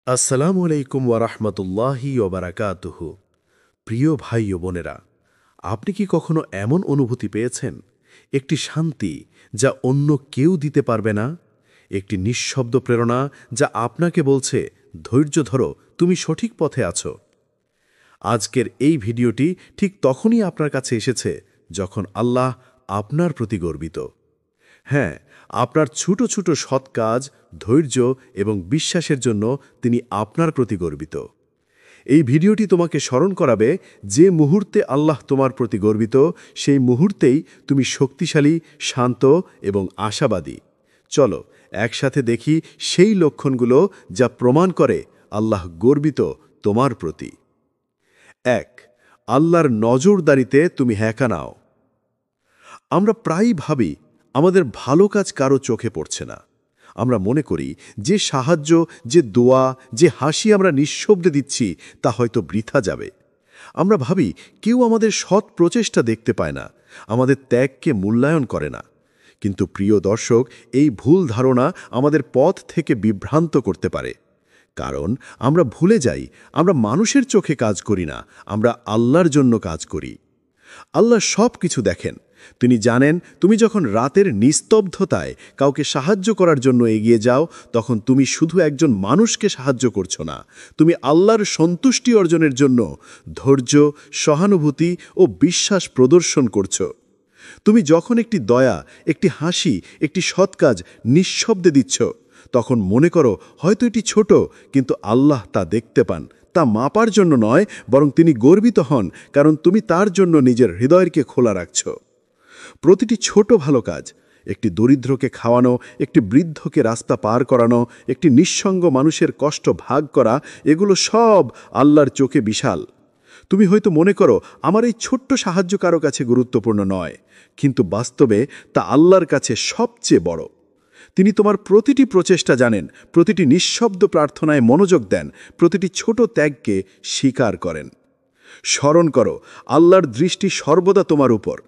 আসসালামু আলাইকুম ওয়ারাহমাতুল্লাহি ওয়াবারাকাতুহু। প্রিয় ভাই ও বোনেরা, আপনি কি কখনো এমন অনুভূতি পেয়েছেন, একটি শান্তি যা অন্য কেউ দিতে পারবে না, একটি নিঃশব্দ প্রেরণা যা আপনাকে বলছে, ধৈর্য ধরো, তুমি সঠিক পথে আছো? আজকের এই ভিডিওটি ঠিক তখনই আপনার কাছে এসেছে যখন আল্লাহ আপনার প্রতি গর্বিত। হ্যাঁ, আপনার ছোট ছোট সৎ কাজ, ধৈর্য এবং বিশ্বাসের জন্য তিনি আপনার প্রতি গর্বিত। এই ভিডিওটি তোমাকে স্মরণ করাবে, যে মুহূর্তে আল্লাহ তোমার প্রতি গর্বিত, সেই মুহূর্তেই তুমি শক্তিশালী, শান্ত এবং আশাবাদী। চলো একসাথে দেখি সেই লক্ষণগুলো যা প্রমাণ করে আল্লাহ গর্বিত তোমার প্রতি। ১. আল্লাহর নজরদারিতে তুমি হ্যাঁকা নাও। আমরা প্রায়ই ভাবি আমাদের ভালো কাজ কারো চোখে পড়ছে না। আমরা মনে করি যে সাহায্য, যে দোয়া, যে হাসি আমরা নিঃশব্দে দিচ্ছি তা হয়তো বৃথা যাবে। আমরা ভাবি কেউ আমাদের সৎ প্রচেষ্টা দেখতে পায় না, আমাদের ত্যাগকে মূল্যায়ন করে না। কিন্তু প্রিয় দর্শক, এই ভুল ধারণা আমাদের পথ থেকে বিভ্রান্ত করতে পারে। কারণ আমরা ভুলে যাই আমরা মানুষের চোখে কাজ করি না, আমরা আল্লাহর জন্য কাজ করি। আল্লাহ সব কিছু দেখেন। তিনি জানেন তুমি যখন রাতের নিস্তব্ধতায় কাউকে সাহায্য করার জন্য এগিয়ে যাও, তখন তুমি শুধু একজন মানুষকে সাহায্য করছো না, তুমি আল্লাহর সন্তুষ্টি অর্জনের জন্য ধৈর্য, সহানুভূতি ও বিশ্বাস প্রদর্শন করছো। তুমি যখন একটি দয়া, একটি হাসি, একটি সৎ কাজ নিঃশব্দে দিচ্ছ, তখন মনে করো হয়তো এটি ছোট, কিন্তু আল্লাহ তা দেখতে পান। তা মাপার জন্য নয়, বরং তিনি গর্বিত হন, কারণ তুমি তার জন্য নিজের হৃদয়কে খোলা রাখছ। প্রতিটি ছোট ভালো কাজ, একটি দরিদ্রকে খাওয়ানো, একটি বৃদ্ধকে রাস্তা পার করানো, একটি নিঃসঙ্গ মানুষের কষ্ট ভাগ করা, এগুলো সব আল্লাহর চোখে বিশাল। তুমি হয়তো মনে করো আমার এই ছোট্ট সাহায্য কারো কাছে গুরুত্বপূর্ণ নয়, কিন্তু বাস্তবে তা আল্লাহর কাছে সবচেয়ে বড়। তিনি তোমার প্রতিটি প্রচেষ্টা জানেন, প্রতিটি নিঃশব্দ প্রার্থনায় মনোযোগ দেন, প্রতিটি ছোট ত্যাগকে স্বীকার করেন। স্মরণ করো, আল্লাহর দৃষ্টি সর্বদা তোমার উপর।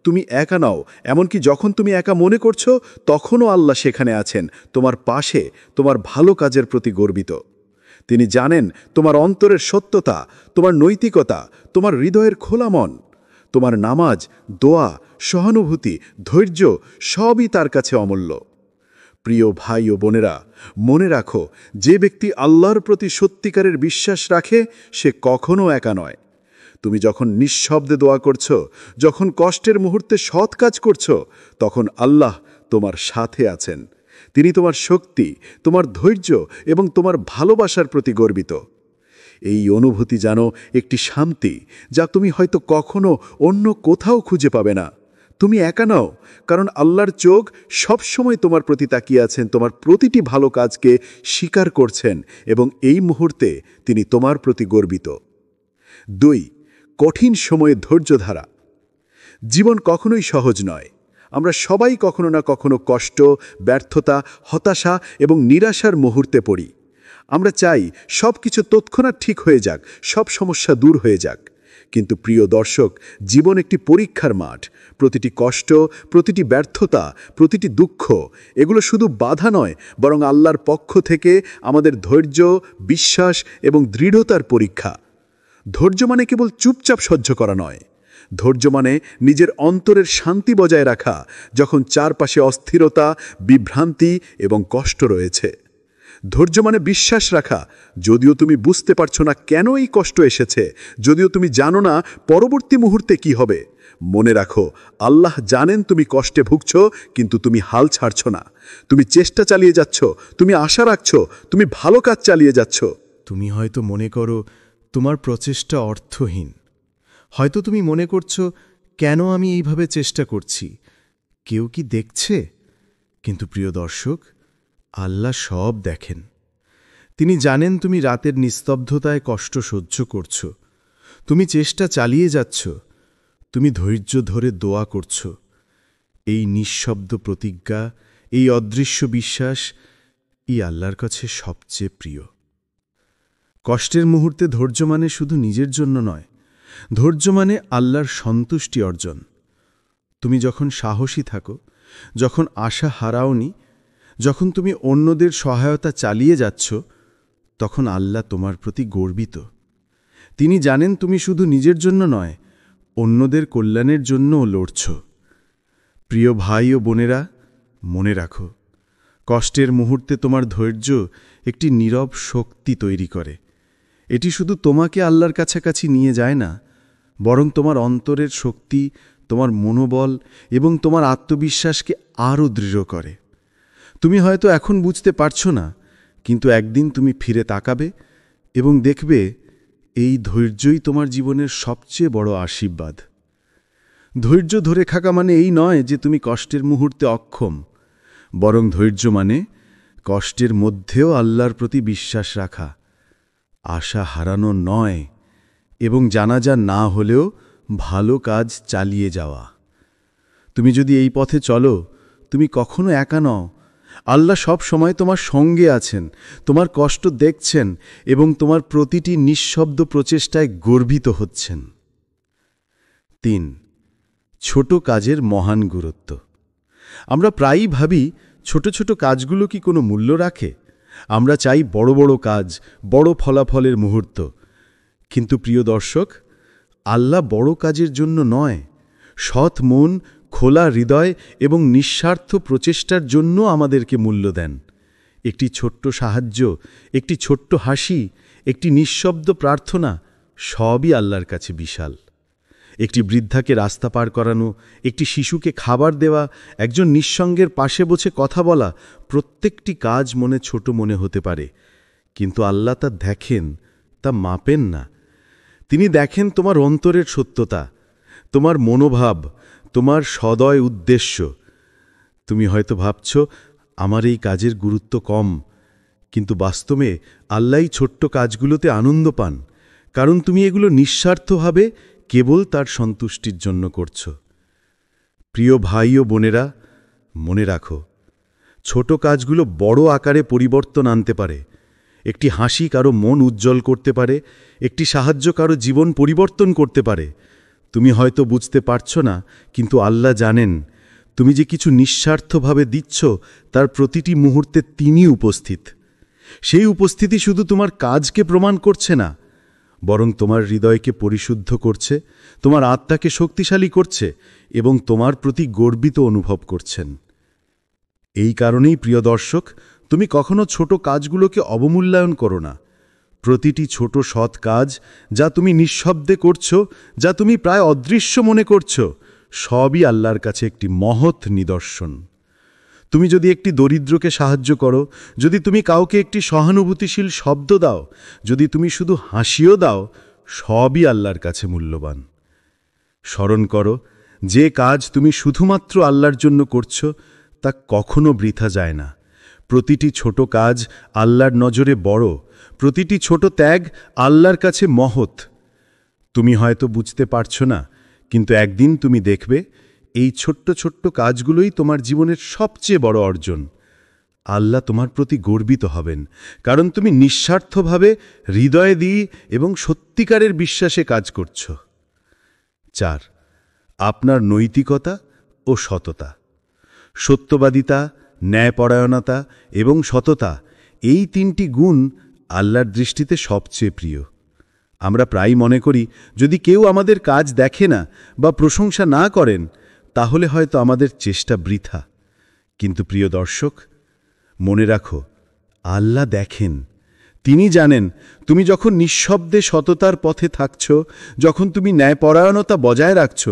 তুমি একা নাও, এমনকি যখন তুমি একা মনে করছো, তখনও আল্লাহ সেখানে আছেন, তোমার পাশে, তোমার ভালো কাজের প্রতি গর্বিত। তিনি জানেন তোমার অন্তরের সত্যতা, তোমার নৈতিকতা, তোমার হৃদয়ের খোলা মন। তোমার নামাজ, দোয়া, সহানুভূতি, ধৈর্য সবই তার কাছে অমূল্য। প্রিয় ভাই ও বোনেরা, মনে রাখো, যে ব্যক্তি আল্লাহর প্রতি সত্যিকারের বিশ্বাস রাখে সে কখনো একা নয়। তুমি যখন নিঃশব্দে দোয়া করছো, যখন কষ্টের মুহূর্তে সৎ কাজ করছো, তখন আল্লাহ তোমার সাথে আছেন। তিনি তোমার শক্তি, তোমার ধৈর্য এবং তোমার ভালোবাসার প্রতি গর্বিত। এই অনুভূতি যেন একটি শান্তি যা তুমি হয়তো কখনো অন্য কোথাও খুঁজে পাবে না। তুমি একা নও, কারণ আল্লাহর চোখ সবসময় তোমার প্রতি তাকিয়ে আছেন, তোমার প্রতিটি ভালো কাজকে স্বীকার করছেন এবং এই মুহূর্তে তিনি তোমার প্রতি গর্বিত। ২. কঠিন সময়ে ধৈর্য ধারা। জীবন কখনোই সহজ নয়। আমরা সবাই কখনো না কখনো কষ্ট, ব্যর্থতা, হতাশা এবং নিরাশার মুহূর্তে পড়ি। আমরা চাই সব কিছু তৎক্ষণাৎ ঠিক হয়ে যাক, সব সমস্যা দূর হয়ে যাক। কিন্তু প্রিয় দর্শক, জীবন একটি পরীক্ষার মাঠ। প্রতিটি কষ্ট, প্রতিটি ব্যর্থতা, প্রতিটি দুঃখ, এগুলো শুধু বাধা নয়, বরং আল্লাহর পক্ষ থেকে আমাদের ধৈর্য, বিশ্বাস এবং দৃঢ়তার পরীক্ষা। ধৈর্য মানে কেবল চুপচাপ সহ্য করা নয়। ধৈর্য মানে নিজের অন্তরের শান্তি বজায় রাখা, যখন চারপাশে অস্থিরতা, বিভ্রান্তি এবং কষ্ট রয়েছে। ধৈর্য মানে বিশ্বাস রাখা, যদিও তুমি বুঝতে পারছো না কেন এই কষ্ট এসেছে, যদিও তুমি জানো না পরবর্তী মুহূর্তে কি হবে, মনে রাখো, আল্লাহ জানেন তুমি কষ্টে ভুগছ, কিন্তু তুমি হাল ছাড়ছ না। তুমি চেষ্টা চালিয়ে যাচ্ছ, তুমি আশা রাখছ, তুমি ভালো কাজ চালিয়ে যাচ্ছ। তুমি হয়তো মনে করো তোমার প্রচেষ্টা অর্থহীন। হয়তো তুমি মনে করছো, কেন আমি এইভাবে চেষ্টা করছি, কেউ কি দেখছে? কিন্তু প্রিয় দর্শক, আল্লাহ সব দেখেন। তিনি জানেন তুমি রাতের নিস্তব্ধতায় কষ্ট সহ্য করছো, তুমি চেষ্টা চালিয়ে যাচ্ছ, তুমি ধৈর্য ধরে দোয়া করছ। এই নিঃশব্দ প্রতিজ্ঞা, এই অদৃশ্য বিশ্বাস, এই আল্লাহর কাছে সবচেয়ে প্রিয়। কষ্টের মুহূর্তে ধৈর্য মানে শুধু নিজের জন্য নয়, ধৈর্য মানে আল্লাহর সন্তুষ্টি অর্জন। তুমি যখন সাহসী থাকো, যখন আশা হারাওনি, যখন তুমি অন্যদের সহায়তা চালিয়ে যাচ্ছ, তখন আল্লাহ তোমার প্রতি গর্বিত। তিনি জানেন তুমি শুধু নিজের জন্য নয়, অন্যদের কল্যাণের জন্যও লড়ছ। প্রিয় ভাই ও বোনেরা, মনে রাখো, কষ্টের মুহূর্তে তোমার ধৈর্য একটি নীরব শক্তি তৈরি করে। এটি শুধু তোমাকে আল্লাহর কাছাকাছি নিয়ে যায় না, বরং তোমার অন্তরের শক্তি, তোমার মনোবল এবং তোমার আত্মবিশ্বাসকে আরও দৃঢ় করে। তুমি হয়তো এখন বুঝতে পারছো না, কিন্তু একদিন তুমি ফিরে তাকাবে এবং দেখবে এই ধৈর্যই তোমার জীবনের সবচেয়ে বড় আশীর্বাদ। ধৈর্য ধরে থাকা মানে এই নয় যে তুমি কষ্টের মুহূর্তে অক্ষম, বরং ধৈর্য মানে কষ্টের মধ্যেও আল্লাহর প্রতি বিশ্বাস রাখা, আশা হারানো নয় এবং জানাজা না হলেও ভালো কাজ চালিয়ে যাওয়া। তুমি যদি এই পথে চলো, তুমি কখনো একা নও। আল্লাহ সব সময় তোমার সঙ্গে আছেন, তোমার কষ্ট দেখছেন এবং তোমার প্রতিটি নিঃশব্দ প্রচেষ্টায় গর্বিত হচ্ছেন। ৩. ছোট কাজের মহান গুরুত্ব। আমরা প্রায়ই ভাবি, ছোট ছোট কাজগুলো কি কোনো মূল্য রাখে? আমরা চাই বড় বড় কাজ, বড় ফলাফলের মুহূর্ত। কিন্তু প্রিয় দর্শক, আল্লাহ বড় কাজের জন্য নয়, সৎ মন, খোলা হৃদয় এবং নিঃস্বার্থ প্রচেষ্টার জন্য আমাদেরকে মূল্য দেন। একটি ছোট্ট সাহায্য, একটি ছোট্ট হাসি, একটি নিঃশব্দ প্রার্থনা, সবই আল্লাহর কাছে বিশাল। একটি বৃদ্ধাকে রাস্তা পার করানো, একটি শিশুকে খাবার দেওয়া, একজন নিঃসঙ্গের পাশে বসে কথা বলা, প্রত্যেকটি কাজ মনে ছোট মনে হতে পারে, কিন্তু আল্লাহ তা দেখেন, তা মাপেন না। তিনি দেখেন তোমার অন্তরের সত্যতা, তোমার মনোভাব, তোমার সদয় উদ্দেশ্য। তুমি হয়তো ভাবছ, আমার এই কাজের গুরুত্ব কম, কিন্তু বাস্তবে আল্লাহই ছোট্ট কাজগুলোতে আনন্দ পান, কারণ তুমি এগুলো নিঃস্বার্থভাবে কেবল তার সন্তুষ্টির জন্য করছ। প্রিয় ভাই ও বোনেরা, মনে রাখো, ছোট কাজগুলো বড় আকারে পরিবর্তন আনতে পারে। একটি হাসি কারো মন উজ্জ্বল করতে পারে, একটি সাহায্য কারো জীবন পরিবর্তন করতে পারে। তুমি হয়তো বুঝতে পারছ না, কিন্তু আল্লাহ জানেন তুমি যে কিছু নিঃস্বার্থভাবে দিচ্ছ, তার প্রতিটি মুহূর্তে তিনি উপস্থিত। সেই উপস্থিতি শুধু তোমার কাজকে প্রমাণ করছে না, বরং তোমার হৃদয়কে পরিশুদ্ধ করছে, তোমার আত্মাকে শক্তিশালী করছে এবং তোমার প্রতি গর্বিত অনুভব করছেন। এই কারণেই প্রিয় দর্শক, তুমি কখনো ছোট কাজগুলোকে অবমূল্যায়ন করো না। প্রতিটি ছোট সৎ কাজ, যা তুমি নিঃশব্দে করছো, যা তুমি প্রায় অদৃশ্য মনে করছো, সবই আল্লাহর কাছে একটি মহৎ নিদর্শন। তুমি যদি একটি দরিদ্রকে সাহায্য করো, যদি তুমি কাউকে একটি সহানুভূতিশীল শব্দ দাও, যদি তুমি শুধু হাসিও দাও, সবই আল্লাহর কাছে মূল্যবান। স্মরণ করো, যে কাজ তুমি শুধুমাত্র আল্লাহর জন্য করছো, তা কখনো বৃথা যায় না। প্রতিটি ছোট কাজ আল্লাহর নজরে বড়, প্রতিটি ছোট ত্যাগ আল্লাহর কাছে মহৎ। তুমি হয়তো বুঝতে পারছো না, কিন্তু একদিন তুমি দেখবে এই ছোট্ট ছোট্ট কাজগুলোই তোমার জীবনের সবচেয়ে বড় অর্জন। আল্লাহ তোমার প্রতি গর্বিত হবেন, কারণ তুমি নিঃস্বার্থভাবে হৃদয় দিয়ে এবং সত্যিকারের বিশ্বাসে কাজ করছ। ৪. আপনার নৈতিকতা ও সততা। সত্যবাদিতা, ন্যায়পরায়ণতা এবং সততা, এই তিনটি গুণ আল্লাহর দৃষ্টিতে সবচেয়ে প্রিয়। আমরা প্রায়ই মনে করি, যদি কেউ আমাদের কাজ দেখে না বা প্রশংসা না করেন, তাহলে হয়তো আমাদের চেষ্টা বৃথা। কিন্তু প্রিয় দর্শক, মনে রাখো, আল্লাহ দেখেন। তিনি জানেন তুমি যখন নিঃশব্দে সততার পথে থাকছ, যখন তুমি ন্যায়পরায়ণতা বজায় রাখছ,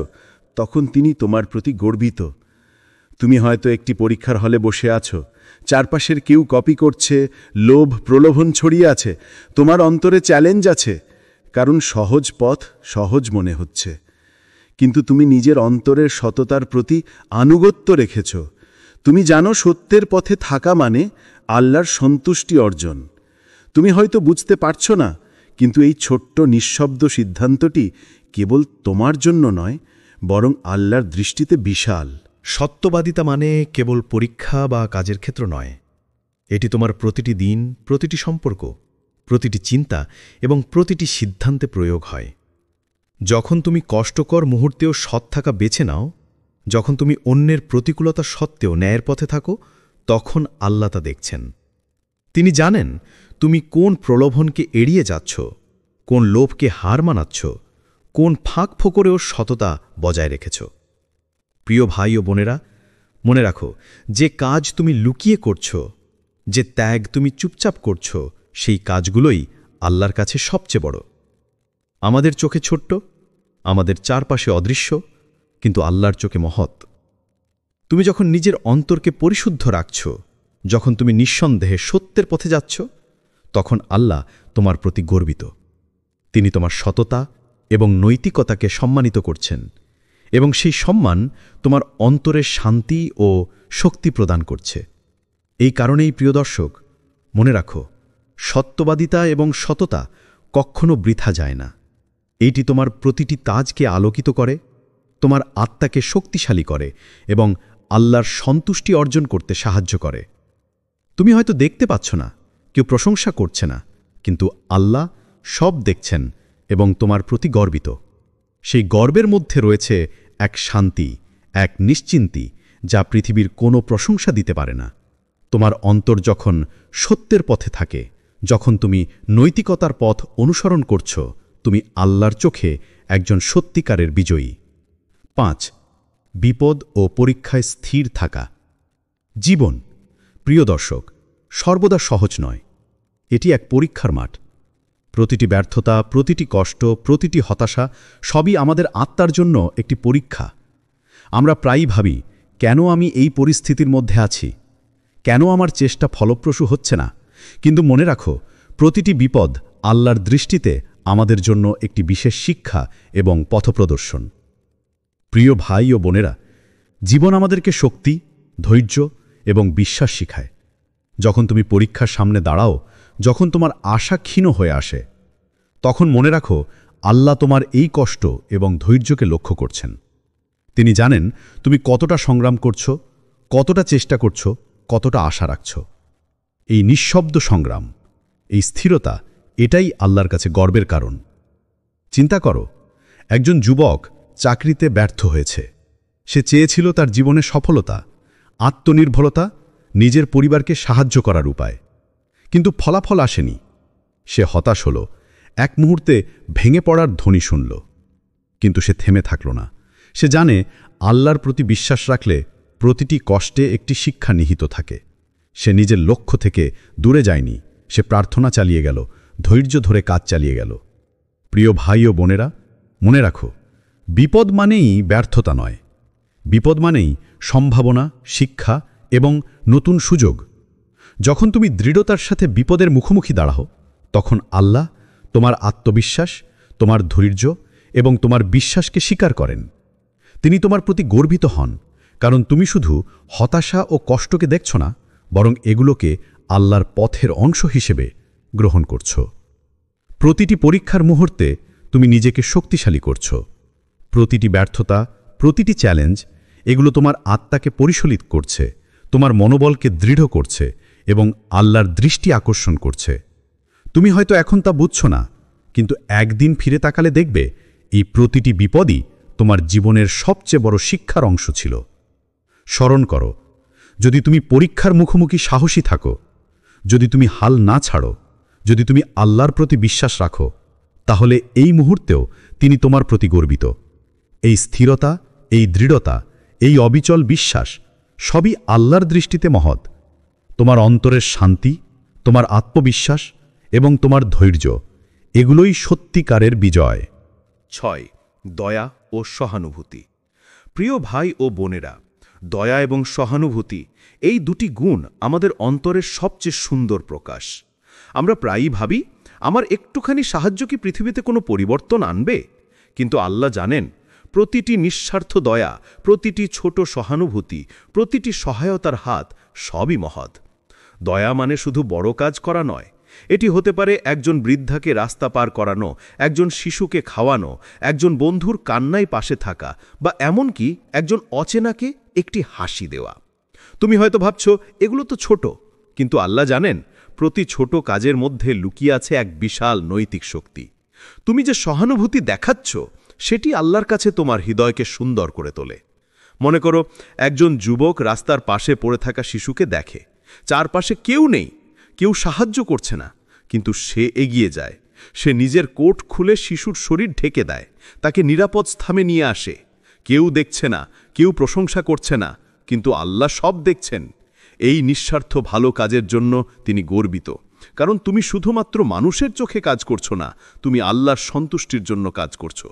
তখন তিনি তোমার প্রতি গর্বিত। তুমি হয়তো একটি পরীক্ষার হলে বসে আছো, চারপাশের কেউ কপি করছে, লোভ প্রলোভন ছড়িয়ে আছে, তোমার অন্তরে চ্যালেঞ্জ আছে, কারণ সহজ পথ সহজ মনে হচ্ছে। কিন্তু তুমি নিজের অন্তরের সততার প্রতি আনুগত্য রেখেছ। তুমি জানো সত্যের পথে থাকা মানে আল্লাহর সন্তুষ্টি অর্জন। তুমি হয়তো বুঝতে পারছো না, কিন্তু এই ছোট্ট নিঃশব্দ সিদ্ধান্তটি কেবল তোমার জন্য নয়, বরং আল্লাহর দৃষ্টিতে বিশাল। সত্যবাদিতা মানে কেবল পরীক্ষা বা কাজের ক্ষেত্র নয়, এটি তোমার প্রতিটি দিন, প্রতিটি সম্পর্ক, প্রতিটি চিন্তা এবং প্রতিটি সিদ্ধান্তে প্রয়োগ হয়। যখন তুমি কষ্টকর মুহূর্তেও সৎ থাকা বেছে নাও, যখন তুমি অন্যের প্রতিকূলতা সত্ত্বেও ন্যায়ের পথে থাকো, তখন আল্লাহ তা দেখছেন। তিনি জানেন তুমি কোন প্রলোভনকে এড়িয়ে যাচ্ছ, কোন লোভকে হার মানাচ্ছ, কোন ফাঁক ফোকরেও সততা বজায় রেখেছ। প্রিয় ভাই ও বোনেরা, মনে রাখো, যে কাজ তুমি লুকিয়ে করছ, যে ত্যাগ তুমি চুপচাপ করছ, সেই কাজগুলোই আল্লাহর কাছে সবচেয়ে বড়। আমাদের চোখে ছোট্ট, আমাদের চারপাশে অদৃশ্য, কিন্তু আল্লাহর চোখে মহৎ। তুমি যখন নিজের অন্তরকে পরিশুদ্ধ রাখছ, যখন তুমি নিঃসন্দেহে সত্যের পথে যাচ্ছ, তখন আল্লাহ তোমার প্রতি গর্বিত। তিনি তোমার সততা এবং নৈতিকতাকে সম্মানিত করছেন, এবং সেই সম্মান তোমার অন্তরের শান্তি ও শক্তি প্রদান করছে। এই কারণেই প্রিয় দর্শক, মনে রাখো, সত্যবাদিতা এবং সততা কখনো বৃথা যায় না। এইটি তোমার প্রতিটি তাজকে আলোকিত করে, তোমার আত্মাকে শক্তিশালী করে এবং আল্লাহর সন্তুষ্টি অর্জন করতে সাহায্য করে। তুমি হয়তো দেখতে পাচ্ছ না, কেউ প্রশংসা করছে না, কিন্তু আল্লাহ সব দেখছেন এবং তোমার প্রতি গর্বিত। সেই গর্বের মধ্যে রয়েছে এক শান্তি, এক নিশ্চিন্তি, যা পৃথিবীর কোনো প্রশংসা দিতে পারে না। তোমার অন্তর যখন সত্যের পথে থাকে, যখন তুমি নৈতিকতার পথ অনুসরণ করছ, তুমি আল্লাহর চোখে একজন সত্যিকারের বিজয়ী। 5. বিপদ ও পরীক্ষায় স্থির থাকা। জীবন, প্রিয় দর্শক, সর্বদা সহজ নয়। এটি এক পরীক্ষার মাঠ। প্রতিটি ব্যর্থতা, প্রতিটি কষ্ট, প্রতিটি হতাশা সবই আমাদের আত্মার জন্য একটি পরীক্ষা। আমরা প্রায়ই ভাবি, কেন আমি এই পরিস্থিতির মধ্যে আছি, কেন আমার চেষ্টা ফলপ্রসূ হচ্ছে না। কিন্তু মনে রাখো, প্রতিটি বিপদ আল্লাহর দৃষ্টিতে আমাদের জন্য একটি বিশেষ শিক্ষা এবং পথপ্রদর্শন। প্রিয় ভাই ও বোনেরা, জীবন আমাদেরকে শক্তি, ধৈর্য এবং বিশ্বাস শিখায়। যখন তুমি পরীক্ষার সামনে দাঁড়াও, যখন তোমার আশা ক্ষীণ হয়ে আসে, তখন মনে রাখো, আল্লাহ তোমার এই কষ্ট এবং ধৈর্যকে লক্ষ্য করছেন। তিনি জানেন তুমি কতটা সংগ্রাম করছ, কতটা চেষ্টা করছ, কতটা আশা রাখছ। এই নিঃশব্দ সংগ্রাম, এই স্থিরতা, এটাই আল্লাহর কাছে গর্বের কারণ। চিন্তা করো, একজন যুবক চাকরিতে ব্যর্থ হয়েছে। সে চেয়েছিল তার জীবনে সফলতা, আত্মনির্ভরতা, নিজের পরিবারকে সাহায্য করার উপায়। কিন্তু ফলাফল আসেনি। সে হতাশ হল, এক মুহূর্তে ভেঙে পড়ার ধ্বনি শুনল। কিন্তু সে থেমে থাকল না। সে জানে আল্লাহর প্রতি বিশ্বাস রাখলে প্রতিটি কষ্টে একটি শিক্ষা নিহিত থাকে। সে নিজের লক্ষ্য থেকে দূরে যায়নি। সে প্রার্থনা চালিয়ে গেল, ধৈর্য ধরে কাজ চালিয়ে গেল। প্রিয় ভাই ও বোনেরা, মনে রাখো, বিপদ মানেই ব্যর্থতা নয়। বিপদ মানেই সম্ভাবনা, শিক্ষা এবং নতুন সুযোগ। যখন তুমি দৃঢ়তার সাথে বিপদের মুখোমুখি দাঁড়াও, তখন আল্লাহ তোমার আত্মবিশ্বাস, তোমার ধৈর্য এবং তোমার বিশ্বাসকে স্বীকার করেন। তিনি তোমার প্রতি গর্বিত হন, কারণ তুমি শুধু হতাশা ও কষ্টকে দেখছ না, বরং এগুলোকে আল্লাহর পথের অংশ হিসেবে গ্রহণ করছ। প্রতিটি পরীক্ষার মুহূর্তে তুমি নিজেকে শক্তিশালী করছ। প্রতিটি ব্যর্থতা, প্রতিটি চ্যালেঞ্জ, এগুলো তোমার আত্মাকে পরিশীলিত করছে, তোমার মনোবলকে দৃঢ় করছে এবং আল্লাহর দৃষ্টি আকর্ষণ করছে। তুমি হয়তো এখন তা বুঝছ না, কিন্তু একদিন ফিরে তাকালে দেখবে এই প্রতিটি বিপদই তোমার জীবনের সবচেয়ে বড় শিক্ষার অংশ ছিল। স্মরণ করো, যদি তুমি পরীক্ষার মুখোমুখি সাহসী থাকো, যদি তুমি হাল না ছাড়ো, যদি তুমি আল্লাহর প্রতি বিশ্বাস রাখো, তাহলে এই মুহূর্তেও তিনি তোমার প্রতি গর্বিত। এই স্থিরতা, এই দৃঢ়তা, এই অবিচল বিশ্বাস সবই আল্লাহর দৃষ্টিতে মহৎ। তোমার অন্তরের শান্তি, তোমার আত্মবিশ্বাস এবং তোমার ধৈর্য, এগুলোই সত্যিকারের বিজয়। 6. দয়া ও সহানুভূতি। প্রিয় ভাই ও বোনেরা, দয়া এবং সহানুভূতি, এই দুটি গুণ আমাদের অন্তরের সবচেয়ে সুন্দর প্রকাশ। আমরা প্রায়ই ভাবি, আমার একটুখানি সাহায্য কি পৃথিবীতে কোনো পরিবর্তন আনবে? কিন্তু আল্লাহ জানেন, প্রতিটি নিঃস্বার্থ দয়া, প্রতিটি ছোট সহানুভূতি, প্রতিটি সহায়তার হাত সবই মহৎ। দয়া মানে শুধু বড় কাজ করা নয়। এটি হতে পারে একজন বৃদ্ধাকে রাস্তা পার করানো, একজন শিশুকে খাওয়ানো, একজন বন্ধুর কান্নায় পাশে থাকা, বা এমনকি একজন অচেনাকে একটি হাসি দেওয়া। তুমি হয়তো ভাবছ, এগুলো তো ছোট, কিন্তু আল্লাহ জানেন প্রতি ছোট কাজের মধ্যে লুকিয়ে আছে এক বিশাল নৈতিক শক্তি। তুমি যে সহানুভূতি দেখাচ্ছ, সেটি আল্লাহর কাছে তোমার হৃদয়কে সুন্দর করে তোলে। মনে করো, একজন যুবক রাস্তার পাশে পড়ে থাকা শিশুকে দেখে, চারপাশে কেউ নেই, কেউ সাহায্য করছে না, কিন্তু সে এগিয়ে যায়। সে নিজের কোট খুলে শিশুর শরীর ঢেকে দেয়, তাকে নিরাপদ স্থানে নিয়ে আসে। কেউ দেখছে না, কেউ প্রশংসা করছে না, কিন্তু আল্লাহ সব দেখছেন। এই নিঃস্বার্থ ভালো কাজের জন্য তিনি গর্বিত, কারণ তুমি শুধুমাত্র মানুষের চোখে কাজ করছো না, তুমি আল্লাহর সন্তুষ্টির জন্য কাজ করছো।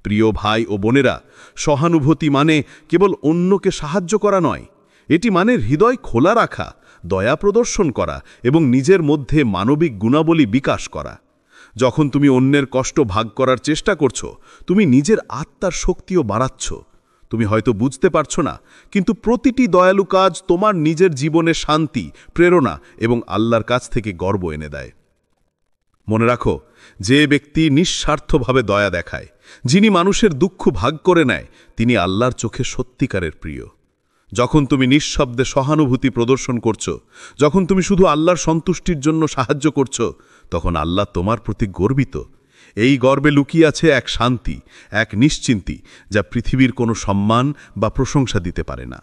প্রিয় ভাই ও বোনেরা, সহানুভূতি মানে কেবল অন্যকে সাহায্য করা নয়, এটি মানে হৃদয় খোলা রাখা, দয়া প্রদর্শন করা এবং নিজের মধ্যে মানবিক গুণাবলী বিকাশ করা। যখন তুমি অন্যের কষ্ট ভাগ করার চেষ্টা করছো, তুমি নিজের আত্মার শক্তিও বাড়াচ্ছ। তুমি হয়তো বুঝতে পারছো না, কিন্তু প্রতিটি দয়ালু কাজ তোমার নিজের জীবনে শান্তি, প্রেরণা এবং আল্লাহর কাছ থেকে গর্ব এনে দেয়। মনে রাখো, যে ব্যক্তি নিঃস্বার্থভাবে দয়া দেখায়, যিনি মানুষের দুঃখ ভাগ করে নেয়, তিনি আল্লাহর চোখে সত্যিকারের প্রিয়। যখন তুমি নিঃশব্দে সহানুভূতি প্রদর্শন করছো, যখন তুমি শুধু আল্লাহর সন্তুষ্টির জন্য সাহায্য করছো, তখন আল্লাহ তোমার প্রতি গর্বিত। এই গর্বে লুকিয়ে আছে এক শান্তি, এক নিশ্চিন্তি, যা পৃথিবীর কোনো সম্মান বা প্রশংসা দিতে পারে না।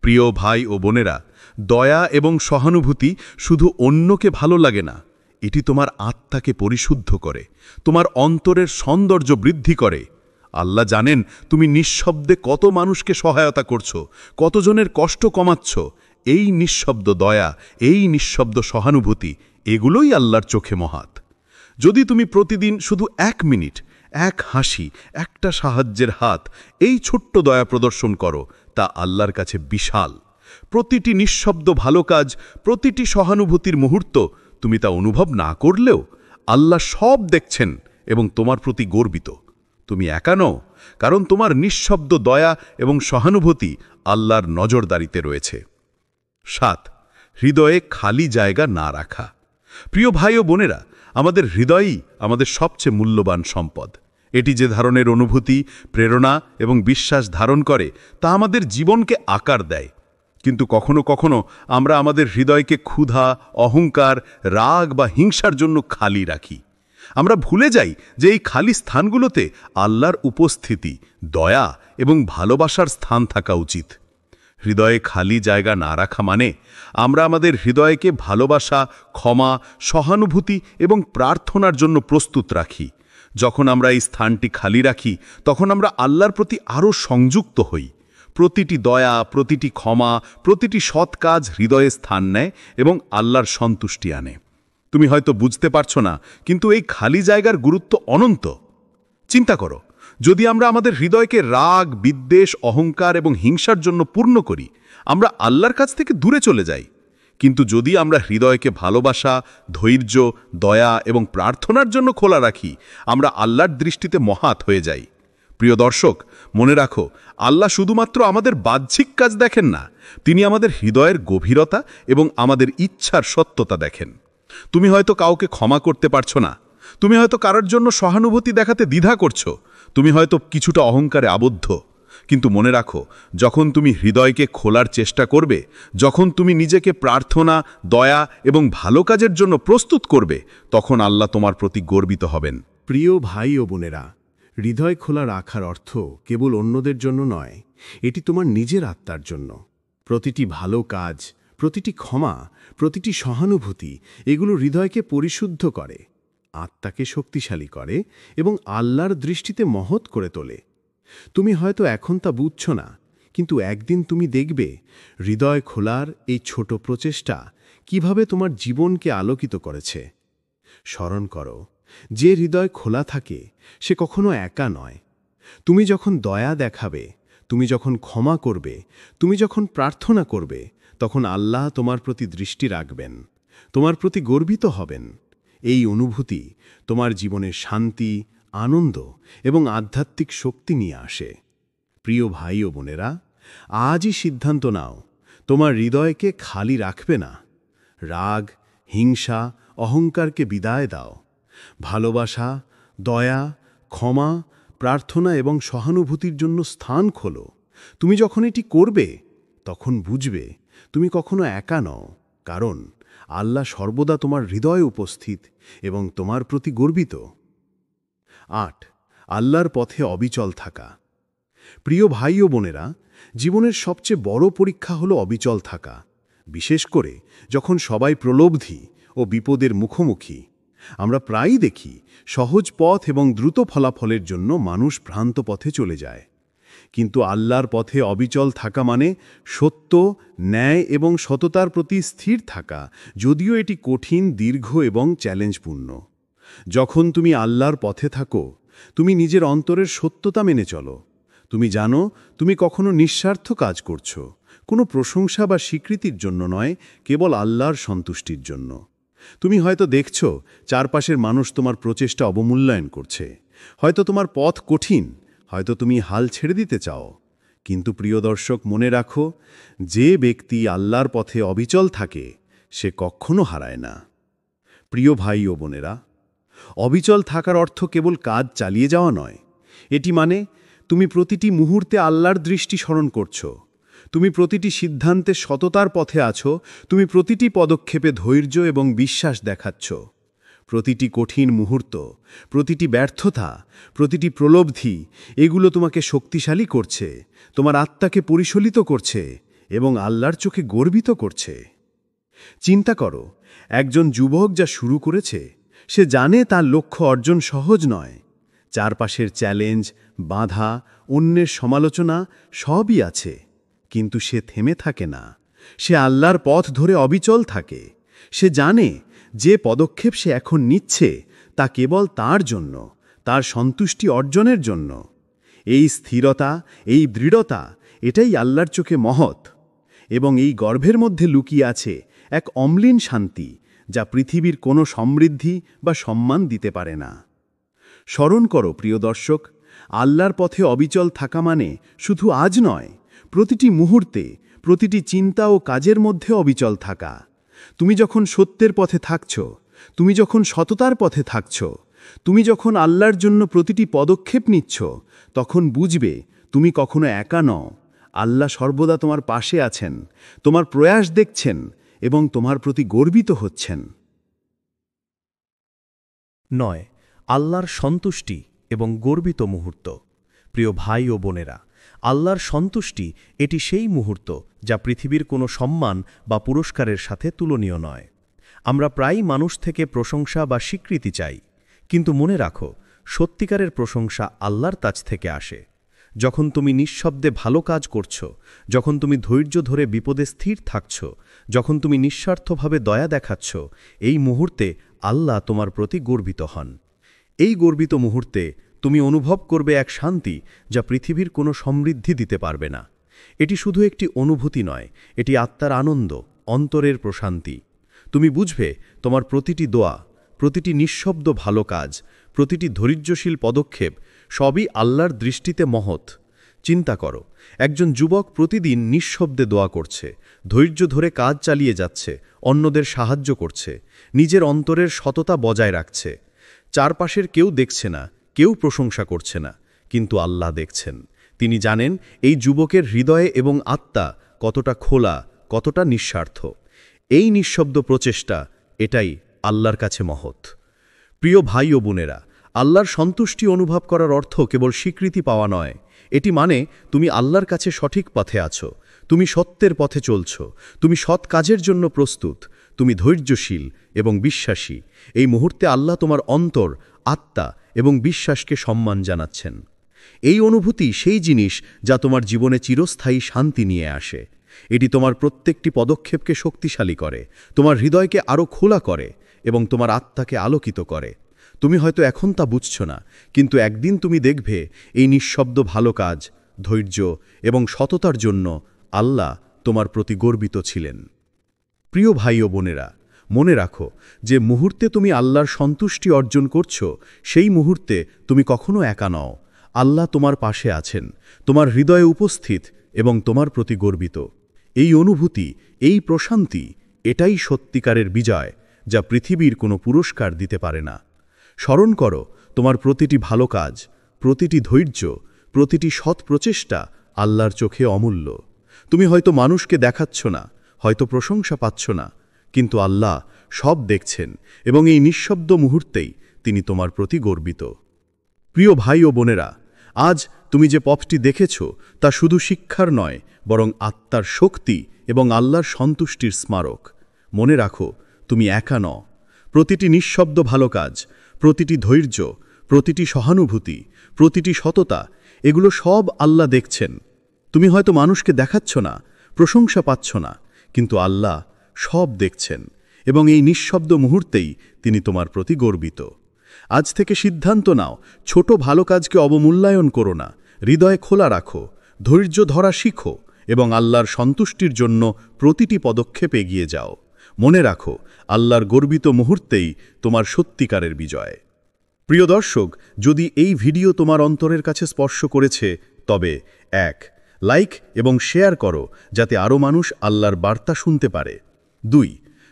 প্রিয় ভাই ও বোনেরা, দয়া এবং সহানুভূতি শুধু অন্যকে ভালো লাগে না, এটি তোমার আত্মাকে পরিশুদ্ধ করে, তোমার অন্তরের সৌন্দর্য বৃদ্ধি করে। আল্লাহ জানেন তুমি নিঃশব্দে কত মানুষকে সহায়তা করছো, কতজনের কষ্ট কমাচ্ছ। এই নিঃশব্দ দয়া, এই নিঃশব্দ সহানুভূতি, এগুলোই আল্লাহর চোখে মহৎ। যদি তুমি প্রতিদিন শুধু 1 মিনিট, এক হাসি, একটা সাহায্যের হাত, এই ছোট্ট দয়া প্রদর্শন করো, তা আল্লাহর কাছে বিশাল। প্রতিটি নিঃশব্দ ভালো কাজ, প্রতিটি সহানুভূতির মুহূর্ত, তুমি তা অনুভব না করলেও আল্লাহ সব দেখছেন এবং তোমার প্রতি গর্বিত। তুমি একা নও, কারণ তোমার নিঃশব্দ দয়া এবং সহানুভূতি আল্লাহর নজরদারিতে রয়েছে। 7. হৃদয়ে খালি জায়গা না রাখা। প্রিয় ভাই ও বোনেরা, আমাদের হৃদয়ই আমাদের সবচেয়ে মূল্যবান সম্পদ। এটি যে ধরনের অনুভূতি, প্রেরণা এবং বিশ্বাস ধারণ করে, তা আমাদের জীবনকে আকার দেয়। কিন্তু কখনো কখনো আমরা আমাদের হৃদয়কে ক্ষুধা, অহংকার, রাগ বা হিংসার জন্য খালি রাখি। আমরা ভুলে যাই যে এই খালি স্থানগুলোতে আল্লাহর উপস্থিতি, দয়া এবং ভালোবাসার স্থান থাকা উচিত। হৃদয়ে খালি জায়গা না রাখা মানে আমরা আমাদের হৃদয়কে ভালোবাসা, ক্ষমা, সহানুভূতি এবং প্রার্থনার জন্য প্রস্তুত রাখি। যখন আমরা এই স্থানটি খালি রাখি, তখন আমরা আল্লাহর প্রতি আরও সংযুক্ত হই। প্রতিটি দয়া, প্রতিটি ক্ষমা, প্রতিটি সৎ কাজ হৃদয়ে স্থান নেয় এবং আল্লাহর সন্তুষ্টি আনে। তুমি হয়তো বুঝতে পারছো না, কিন্তু এই খালি জায়গার গুরুত্ব অনন্ত। চিন্তা করো, যদি আমরা আমাদের হৃদয়কে রাগ, বিদ্বেষ, অহংকার এবং হিংসার জন্য পূর্ণ করি, আমরা আল্লাহর কাছ থেকে দূরে চলে যাই। কিন্তু যদি আমরা হৃদয়কে ভালোবাসা, ধৈর্য, দয়া এবং প্রার্থনার জন্য খোলা রাখি, আমরা আল্লাহর দৃষ্টিতে মহৎ হয়ে যাই। প্রিয় দর্শক, মনে রাখো, আল্লাহ শুধুমাত্র আমাদের বাহ্যিক কাজ দেখেন না, তিনি আমাদের হৃদয়ের গভীরতা এবং আমাদের ইচ্ছার সত্যতা দেখেন। তুমি হয়তো কাউকে ক্ষমা করতে পারছো না, তুমি হয়তো কারোর জন্য সহানুভূতি দেখাতে দ্বিধা করছো, তুমি হয়তো কিছুটা অহংকারে আবদ্ধ। কিন্তু মনে রাখো, যখন তুমি হৃদয়কে খোলার চেষ্টা করবে, যখন তুমি নিজেকে প্রার্থনা, দয়া এবং ভালো কাজের জন্য প্রস্তুত করবে, তখন আল্লাহ তোমার প্রতি গর্বিত হবেন। প্রিয় ভাই ও বোনেরা, হৃদয় খোলা রাখার অর্থ কেবল অন্যদের জন্য নয়, এটি তোমার নিজের আত্মার জন্য। প্রতিটি ভালো কাজ, প্রতিটি ক্ষমা, প্রতিটি সহানুভূতি, এগুলো হৃদয়কে পরিশুদ্ধ করে, আত্মাকে শক্তিশালী করে এবং আল্লাহর দৃষ্টিতে মহৎ করে তোলে। তুমি হয়তো এখন তা বুঝছ না, কিন্তু একদিন তুমি দেখবে হৃদয় খোলার এই ছোট প্রচেষ্টা কিভাবে তোমার জীবনকে আলোকিত করেছে। স্মরণ করো, যে হৃদয় খোলা থাকে সে কখনো একা নয়। তুমি যখন দয়া দেখাবে, তুমি যখন ক্ষমা করবে, তুমি যখন প্রার্থনা করবে, তখন আল্লাহ তোমার প্রতি দৃষ্টি রাখবেন, তোমার প্রতি গর্বিত হবেন। এই অনুভূতি তোমার জীবনে শান্তি, আনন্দ এবং আধ্যাত্মিক শক্তি নিয়ে আসে। প্রিয় ভাই ও বোনেরা, আজই সিদ্ধান্ত নাও, তোমার হৃদয়কে খালি রাখবে না। রাগ, হিংসা, অহংকারকে বিদায় দাও। ভালোবাসা, দয়া, ক্ষমা, প্রার্থনা এবং সহানুভূতির জন্য স্থান খোলো। তুমি যখন এটি করবে, তখন বুঝবে তুমি কখনো একা নও, কারণ আল্লাহ সর্বদা তোমার হৃদয়ে উপস্থিত এবং তোমার প্রতি গর্বিত। 8. আল্লাহর পথে অবিচল থাকা। প্রিয় ভাই ও বোনেরা, জীবনের সবচেয়ে বড় পরীক্ষা হলো অবিচল থাকা। বিশেষ করে যখন সবাই প্রলোভী ও বিপদের মুখোমুখি। আমরা প্রায়ই দেখি সহজ পথ এবং দ্রুত ফলাফলের জন্য মানুষ ভ্রান্ত পথে চলে যায়। কিন্তু আল্লাহর পথে অবিচল থাকা মানে সত্য, ন্যায় এবং সততার প্রতি স্থির থাকা, যদিও এটি কঠিন, দীর্ঘ এবং চ্যালেঞ্জপূর্ণ। যখন তুমি আল্লাহর পথে থাকো, তুমি নিজের অন্তরের সত্যতা মেনে চলো। তুমি জানো তুমি কখনো নিঃস্বার্থ কাজ করছো, কোনো প্রশংসা বা স্বীকৃতির জন্য নয়, কেবল আল্লাহর সন্তুষ্টির জন্য। তুমি হয়তো দেখছো চারপাশের মানুষ তোমার প্রচেষ্টা অবমূল্যায়ন করছে। হয়তো তোমার পথ কঠিন, হয়তো তুমি হাল ছেড়ে দিতে চাও। কিন্তু প্রিয় দর্শক, মনে রাখো, যে ব্যক্তি আল্লাহর পথে অবিচল থাকে সে কখনো হারায় না। প্রিয় ভাই ও বোনেরা, অবিচল থাকার অর্থ কেবল কাজ চালিয়ে যাওয়া নয়। এটি মানে তুমি প্রতিটি মুহূর্তে আল্লাহর দৃষ্টি স্মরণ করছো, তুমি প্রতিটি সিদ্ধান্তে সততার পথে আছো, তুমি প্রতিটি পদক্ষেপে ধৈর্য এবং বিশ্বাস দেখাচ্ছ। প্রতিটি কঠিন মুহূর্ত, প্রতিটি ব্যর্থতা, প্রতিটি প্রলোভী, এগুলো তোমাকে শক্তিশালী করছে, তোমার আত্মাকে পরিশোলিত করছে এবং আল্লাহর চোখে গর্বিত করছে। চিন্তা করো, একজন যুবক যা শুরু করেছে, সে জানে তার লক্ষ্য অর্জন সহজ নয়। চারপাশের চ্যালেঞ্জ, বাধা, অন্যের সমালোচনা সবই আছে, কিন্তু সে থেমে থাকে না। সে আল্লাহর পথ ধরে অবিচল থাকে। সে জানে যে পদক্ষেপ সে এখন নিচ্ছে তা কেবল তার জন্য, তার সন্তুষ্টি অর্জনের জন্য। এই স্থিরতা, এই দৃঢ়তা, এটাই আল্লাহর চোখে মহৎ। এবং এই গর্ভের মধ্যে লুকিয়ে আছে এক অম্লীন শান্তি, যা পৃথিবীর কোনো সমৃদ্ধি বা সম্মান দিতে পারে না। স্মরণ করো প্রিয় দর্শক, আল্লাহর পথে অবিচল থাকা মানে শুধু আজ নয়, প্রতিটি মুহূর্তে, প্রতিটি চিন্তা ও কাজের মধ্যে অবিচল থাকা। তুমি যখন সত্যের পথে থাকছ, তুমি যখন সততার পথে থাকছ, তুমি যখন আল্লাহর জন্য প্রতিটি পদক্ষেপ নিচ্ছ, তখন বুঝবে তুমি কখনো একা নও। আল্লাহ সর্বদা তোমার পাশে আছেন, তোমার প্রয়াস দেখছেন এবং তোমার প্রতি গর্বিত হচ্ছেন। 9. আল্লাহর সন্তুষ্টি এবং গর্বিত মুহূর্ত। প্রিয় ভাই ও বোনেরা, আল্লাহর সন্তুষ্টি এটি সেই মুহূর্ত যা পৃথিবীর কোনো সম্মান বা পুরস্কারের সাথে তুলনীয় নয়। আমরা প্রায়ই মানুষ থেকে প্রশংসা বা স্বীকৃতি চাই, কিন্তু মনে রাখো, সত্যিকারের প্রশংসা আল্লাহর কাছ থেকে আসে। যখন তুমি নিঃশব্দে ভালো কাজ করছো, যখন তুমি ধৈর্য ধরে বিপদে স্থির থাকছ, যখন তুমি নিঃস্বার্থভাবে দয়া দেখাচ্ছ, এই মুহূর্তে আল্লাহ তোমার প্রতি গর্বিত হন। এই গর্বিত মুহূর্তে তুমি অনুভব করবে এক শান্তি যা পৃথিবীর কোনো সমৃদ্ধি দিতে পারবে না। এটি শুধু একটি অনুভূতি নয়, এটি আত্মার আনন্দ, অন্তরের প্রশান্তি। তুমি বুঝবে তোমার প্রতিটি দোয়া, প্রতিটি নিঃশব্দ ভালো কাজ, প্রতিটি ধৈর্যশীল পদক্ষেপ সবই আল্লাহর দৃষ্টিতে মহৎ। চিন্তা করো, একজন যুবক প্রতিদিন নিঃশব্দে দোয়া করছে, ধৈর্য ধরে কাজ চালিয়ে যাচ্ছে, অন্যদের সাহায্য করছে, নিজের অন্তরের সততা বজায় রাখছে। চারপাশের কেউ দেখছে না, কেউ প্রশংসা করছে না, কিন্তু আল্লাহ দেখছেন। তিনি জানেন এই যুবকের হৃদয়ে এবং আত্মা কতটা খোলা, কতটা নিঃস্বার্থ। এই নিঃশব্দ প্রচেষ্টা, এটাই আল্লাহর কাছে মহৎ। প্রিয় ভাই ও বোনেরা, আল্লাহর সন্তুষ্টি অনুভব করার অর্থ কেবল স্বীকৃতি পাওয়া নয়। এটি মানে তুমি আল্লাহর কাছে সঠিক পথে আছো, তুমি সত্যের পথে চলছ, তুমি সৎ কাজের জন্য প্রস্তুত, তুমি ধৈর্যশীল এবং বিশ্বাসী। এই মুহূর্তে আল্লাহ তোমার অন্তর, আত্মা এবং বিশ্বাসকে সম্মান জানাচ্ছেন। এই অনুভূতি সেই জিনিস যা তোমার জীবনে চিরস্থায়ী শান্তি নিয়ে আসে। এটি তোমার প্রত্যেকটি পদক্ষেপকে শক্তিশালী করে, তোমার হৃদয়কে আরও খোলা করে এবং তোমার আত্মাকে আলোকিত করে। তুমি হয়তো এখন তা বুঝছ না, কিন্তু একদিন তুমি দেখবে এই নিঃশব্দ ভালো কাজ, ধৈর্য এবং সততার জন্য আল্লাহ তোমার প্রতি গর্বিত ছিলেন। প্রিয় ভাই ও বোনেরা, মনে রাখো, যে মুহূর্তে তুমি আল্লাহর সন্তুষ্টি অর্জন করছো, সেই মুহূর্তে তুমি কখনো একা নও। আল্লাহ তোমার পাশে আছেন, তোমার হৃদয়ে উপস্থিত এবং তোমার প্রতি গর্বিত। এই অনুভূতি, এই প্রশান্তি, এটাই সত্যিকারের বিজয়, যা পৃথিবীর কোনো পুরস্কার দিতে পারে না। স্মরণ করো, তোমার প্রতিটি ভালো কাজ, প্রতিটি ধৈর্য, প্রতিটি সৎ প্রচেষ্টা আল্লাহর চোখে অমূল্য। তুমি হয়তো মানুষকে দেখাচ্ছ না, হয়তো প্রশংসা পাচ্ছ না, কিন্তু আল্লাহ সব দেখছেন এবং এই নিঃশব্দ মুহূর্তেই তিনি তোমার প্রতি গর্বিত। প্রিয় ভাই ও বোনেরা, আজ তুমি যে পথটি দেখেছ তা শুধু শিক্ষার নয়, বরং আত্মার শক্তি এবং আল্লাহর সন্তুষ্টির স্মারক। মনে রাখো, তুমি একা নও। প্রতিটি নিঃশব্দ ভালো কাজ, প্রতিটি ধৈর্য, প্রতিটি সহানুভূতি, প্রতিটি সততা, এগুলো সব আল্লাহ দেখছেন। তুমি হয়তো মানুষকে দেখাচ্ছ না, প্রশংসা পাচ্ছ না, কিন্তু আল্লাহ সব দেখছেন এবং এই নিঃশব্দ মুহূর্তেই তিনি তোমার প্রতি গর্বিত। আজ থেকে সিদ্ধান্ত নাও, ছোট ভালো কাজকে অবমূল্যায়ন করো না, হৃদয়ে খোলা রাখো, ধৈর্য ধরা শিখো এবং আল্লাহর সন্তুষ্টির জন্য প্রতিটি পদক্ষেপ এগিয়ে যাও। মনে রাখো, আল্লাহর গর্বিত মুহূর্তেই তোমার সত্যিকারের বিজয়। প্রিয় দর্শক, যদি এই ভিডিও তোমার অন্তরের কাছে স্পর্শ করেছে, তবে 1. লাইক এবং শেয়ার করো, যাতে আরও মানুষ আল্লাহর বার্তা শুনতে পারে। 2.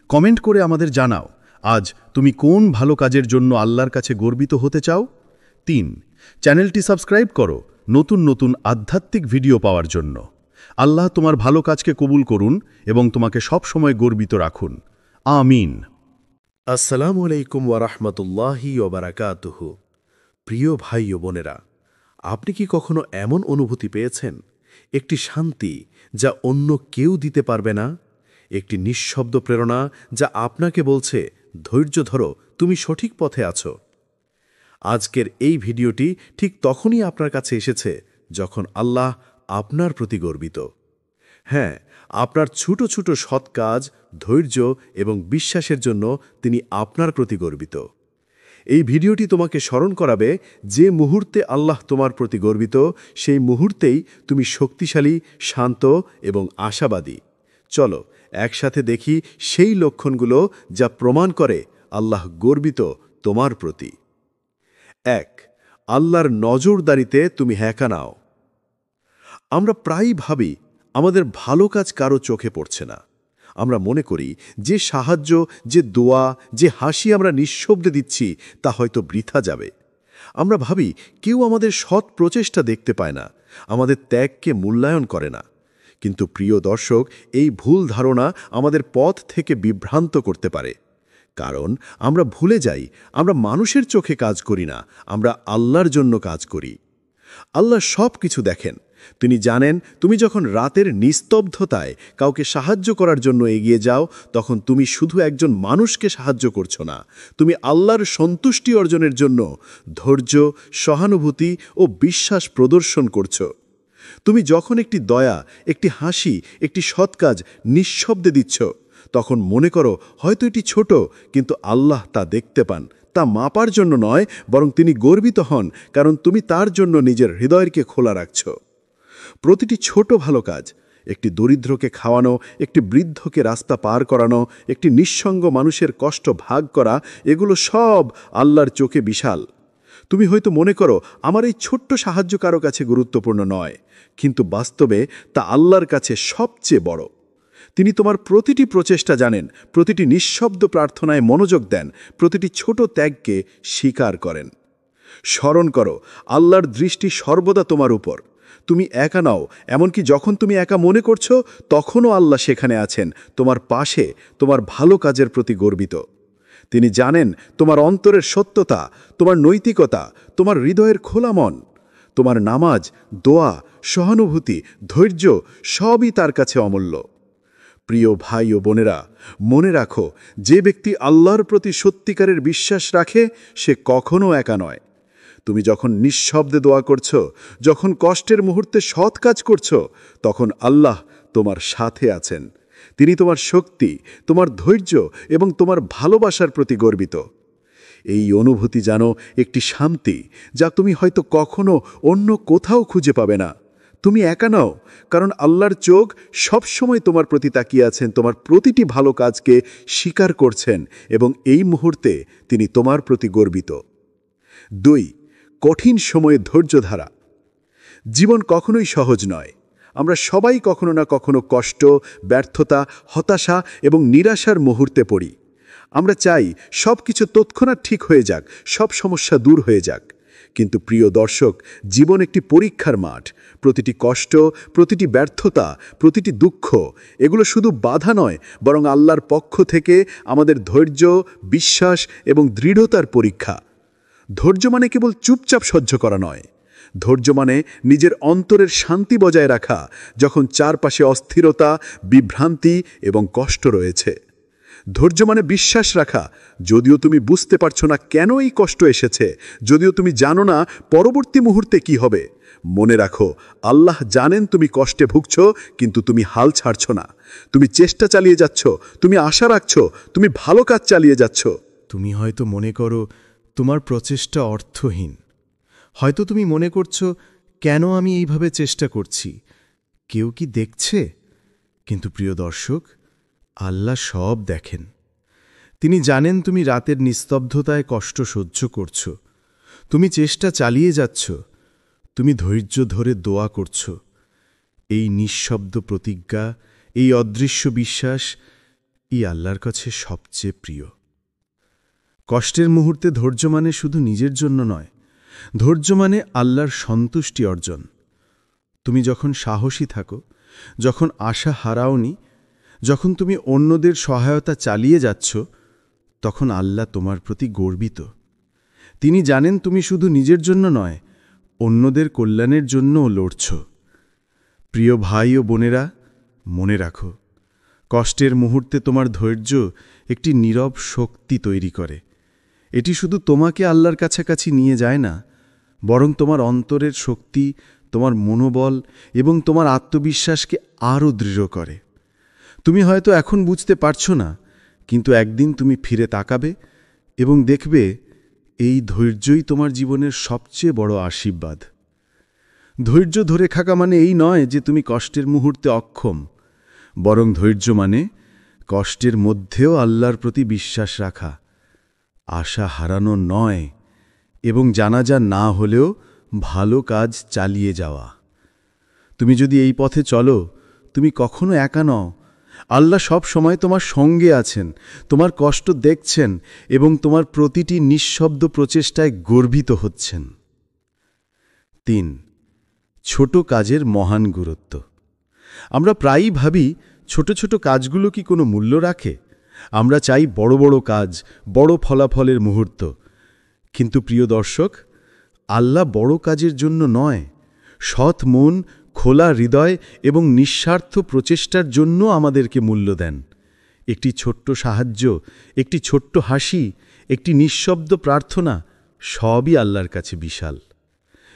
কমেন্ট করে আমাদের জানাও, আজ তুমি কোন ভালো কাজের জন্য আল্লাহর কাছে গর্বিত হতে চাও। 3. চ্যানেলটি সাবস্ক্রাইব করো নতুন নতুন আধ্যাত্মিক ভিডিও পাওয়ার জন্য। আল্লাহ তোমার ভালো কাজকে কবুল করুন এবং তোমাকে সব সময় গর্বিত রাখুন। আমিন। আসসালামু আলাইকুম ওয়ারাহমাতুল্লাহি ওয়াবারাকাতুহু। প্রিয় ভাই ও বোনেরা, আপনি কি কখনো এমন অনুভূতি পেয়েছেন, একটি শান্তি যা অন্য কেউ দিতে পারবে না, একটি নিঃশব্দ প্রেরণা যা আপনাকে বলছে, ধৈর্য ধরো, তুমি সঠিক পথে আছো? আজকের এই ভিডিওটি ঠিক তখনই আপনার কাছে এসেছে যখন আল্লাহ আপনার প্রতি গর্বিত। হ্যাঁ, আপনার ছোট ছোট সৎ কাজ, ধৈর্য এবং বিশ্বাসের জন্য তিনি আপনার প্রতি গর্বিত। এই ভিডিওটি তোমাকে স্মরণ করাবে, যে মুহূর্তে আল্লাহ তোমার প্রতি গর্বিত, সেই মুহূর্তেই তুমি শক্তিশালী, শান্ত এবং আশাবাদী। চলো একসাথে দেখি সেই লক্ষণগুলো যা প্রমাণ করে আল্লাহ গর্বিত তোমার প্রতি। 1. আল্লাহর নজরদারিতে তুমি হ্যাঁকা নাও। আমরা প্রায়ই ভাবি আমাদের ভালো কাজ কারো চোখে পড়ছে না। আমরা মনে করি যে সাহায্য, যে দোয়া, যে হাসি আমরা নিঃশব্দে দিচ্ছি তা হয়তো বৃথা যাবে। আমরা ভাবি কেউ আমাদের সৎ প্রচেষ্টা দেখতে পায় না, আমাদের ত্যাগকে মূল্যায়ন করে না। কিন্তু প্রিয় দর্শক, এই ভুল ধারণা আমাদের পথ থেকে বিভ্রান্ত করতে পারে। কারণ আমরা ভুলে যাই আমরা মানুষের চোখে কাজ করি না, আমরা আল্লাহর জন্য কাজ করি। আল্লাহ সব কিছু দেখেন। তিনি জানেন তুমি যখন রাতের নিস্তব্ধতায় কাউকে সাহায্য করার জন্য এগিয়ে যাও, তখন তুমি শুধু একজন মানুষকে সাহায্য করছো না, তুমি আল্লাহর সন্তুষ্টি অর্জনের জন্য ধৈর্য, সহানুভূতি ও বিশ্বাস প্রদর্শন করছো। তুমি যখন একটি দয়া, একটি হাসি, একটি সৎ কাজ নিঃশব্দে দিচ্ছ, তখন মনে করো হয়তো এটি ছোট, কিন্তু আল্লাহ তা দেখতে পান। তা মাপার জন্য নয়, বরং তিনি গর্বিত হন, কারণ তুমি তার জন্য নিজের হৃদয়কে খোলা রাখছ। প্রতিটি ছোট ভালো কাজ, একটি দরিদ্রকে খাওয়ানো, একটি বৃদ্ধকে রাস্তা পার করানো, একটি নিঃসঙ্গ মানুষের কষ্ট ভাগ করা, এগুলো সব আল্লাহর চোখে বিশাল। তুমি হয়তো মনে করো আমার এই ছোট্ট সাহায্য কারো কাছে গুরুত্বপূর্ণ নয়, কিন্তু বাস্তবে তা আল্লাহর কাছে সবচেয়ে বড়। তিনি তোমার প্রতিটি প্রচেষ্টা জানেন, প্রতিটি নিঃশব্দ প্রার্থনায় মনোযোগ দেন, প্রতিটি ছোট ত্যাগকে স্বীকার করেন। স্মরণ করো, আল্লাহর দৃষ্টি সর্বদা তোমার উপর। তুমি একা নাও, এমনকি যখন তুমি একা মনে করছো, তখনও আল্লাহ সেখানে আছেন, তোমার পাশে, তোমার ভালো কাজের প্রতি গর্বিত। তিনি জানেন তোমার অন্তরের সত্যতা, তোমার নৈতিকতা, তোমার হৃদয়ের খোলা মন। তোমার নামাজ, দোয়া, সহানুভূতি, ধৈর্য সবই তার কাছে অমূল্য। প্রিয় ভাই ও বোনেরা, মনে রাখো, যে ব্যক্তি আল্লাহর প্রতি সত্যিকারের বিশ্বাস রাখে সে কখনো একা নয়। তুমি যখন নিঃশব্দে দোয়া করছো, যখন কষ্টের মুহূর্তে সৎ কাজ করছো, তখন আল্লাহ তোমার সাথে আছেন। তিনি তোমার শক্তি, তোমার ধৈর্য এবং তোমার ভালোবাসার প্রতি গর্বিত। এই অনুভূতি যেন একটি শান্তি যা তুমি হয়তো কখনো অন্য কোথাও খুঁজে পাবে না। তুমি একা নও, কারণ আল্লাহর চোখ সবসময় তোমার প্রতি তাকিয়ে আছেন, তোমার প্রতিটি ভালো কাজকে স্বীকার করছেন এবং এই মুহূর্তে তিনি তোমার প্রতি গর্বিত। 2. কঠিন সময়ে ধৈর্য ধারা। জীবন কখনোই সহজ নয়। আমরা সবাই কখনো না কখনো কষ্ট, ব্যর্থতা, হতাশা এবং নিরাশার মুহূর্তে পড়ি। আমরা চাই সব কিছু তৎক্ষণাৎ ঠিক হয়ে যাক, সব সমস্যা দূর হয়ে যাক। কিন্তু প্রিয় দর্শক, জীবন একটি পরীক্ষার মাঠ। প্রতিটি কষ্ট, প্রতিটি ব্যর্থতা, প্রতিটি দুঃখ, এগুলো শুধু বাধা নয়, বরং আল্লাহর পক্ষ থেকে আমাদের ধৈর্য, বিশ্বাস এবং দৃঢ়তার পরীক্ষা। ধৈর্য মানে কেবল চুপচাপ সহ্য করা নয়, ধৈর্য মানে নিজের অন্তরের শান্তি বজায় রাখা যখন চারপাশে অস্থিরতা, বিভ্রান্তি এবং কষ্ট রয়েছে। ধৈর্য মানে বিশ্বাস রাখা, যদিও তুমি বুঝতে পারছো না কেন এই কষ্ট এসেছে, যদিও তুমি জানো না পরবর্তী মুহূর্তে কি হবে। মনে রাখো, আল্লাহ জানেন তুমি কষ্টে ভুগছ, কিন্তু তুমি হাল ছাড়ছ না। তুমি চেষ্টা চালিয়ে যাচ্ছ, তুমি আশা রাখছ, তুমি ভালো কাজ চালিয়ে যাচ্ছ। তুমি হয়তো মনে করো তোমার প্রচেষ্টা অর্থহীন। হয়তো তুমি মনে করছো কেন আমি এইভাবে চেষ্টা করছি, কেউ কি দেখছে? কিন্তু প্রিয় দর্শক, আল্লাহ সব দেখেন। তিনি জানেন তুমি রাতের নিস্তব্ধতায় কষ্ট সহ্য করছ, তুমি চেষ্টা চালিয়ে যাচ্ছ, তুমি ধৈর্য ধরে দোয়া করছ। এই নিঃশব্দ প্রতিজ্ঞা, এই অদৃশ্য বিশ্বাস, এই আল্লাহর কাছে সবচেয়ে প্রিয়। কষ্টের মুহূর্তে ধৈর্য মানে শুধু নিজের জন্য নয়, ধৈর্য মানে আল্লাহর সন্তুষ্টি অর্জন। তুমি যখন সাহসী থাকো, যখন আশা হারাওনি, যখন তুমি অন্যদের সহায়তা চালিয়ে যাচ্ছ, তখন আল্লাহ তোমার প্রতি গর্বিত। তিনি জানেন তুমি শুধু নিজের জন্য নয়, অন্যদের কল্যাণের জন্যও লড়ছ। প্রিয় ভাই ও বোনেরা, মনে রাখো, কষ্টের মুহূর্তে তোমার ধৈর্য একটি নীরব শক্তি তৈরি করে। এটি শুধু তোমাকে আল্লাহর কাছাকাছি নিয়ে যায় না, বরং তোমার অন্তরের শক্তি, তোমার মনোবল এবং তোমার আত্মবিশ্বাসকে আরও দৃঢ় করে। তুমি হয়তো এখন বুঝতে পারছো না, কিন্তু একদিন তুমি ফিরে তাকাবে এবং দেখবে এই ধৈর্যই তোমার জীবনের সবচেয়ে বড় আশীর্বাদ। ধৈর্য ধরে থাকা মানে এই নয় যে তুমি কষ্টের মুহূর্তে অক্ষম, বরং ধৈর্য মানে কষ্টের মধ্যেও আল্লাহর প্রতি বিশ্বাস রাখা, আশা হারানো নয় এবং জানাজা না হলেও ভালো কাজ চালিয়ে যাওয়া। তুমি যদি এই পথে চলো, তুমি কখনো একা নও। আল্লাহ সব সময় তোমার সঙ্গে আছেন, তোমার কষ্ট দেখছেন এবং তোমার প্রতিটি নিঃশব্দ প্রচেষ্টায় গর্বিত হচ্ছেন। ৩. ছোট কাজের মহান গুরুত্ব। আমরা প্রায়ই ভাবি, ছোট ছোট কাজগুলো কি কোনো মূল্য রাখে? আমরা চাই বড় বড় কাজ, বড় ফলাফলের মুহূর্ত। কিন্তু প্রিয় দর্শক, আল্লাহ বড় কাজের জন্য নয়, সৎ মন, খোলা হৃদয় এবং নিঃস্বার্থ প্রচেষ্টার জন্য আমাদেরকে মূল্য দেন। একটি ছোট্ট সাহায্য, একটি ছোট্ট হাসি, একটি নিঃশব্দ প্রার্থনা, সবই আল্লাহর কাছে বিশাল।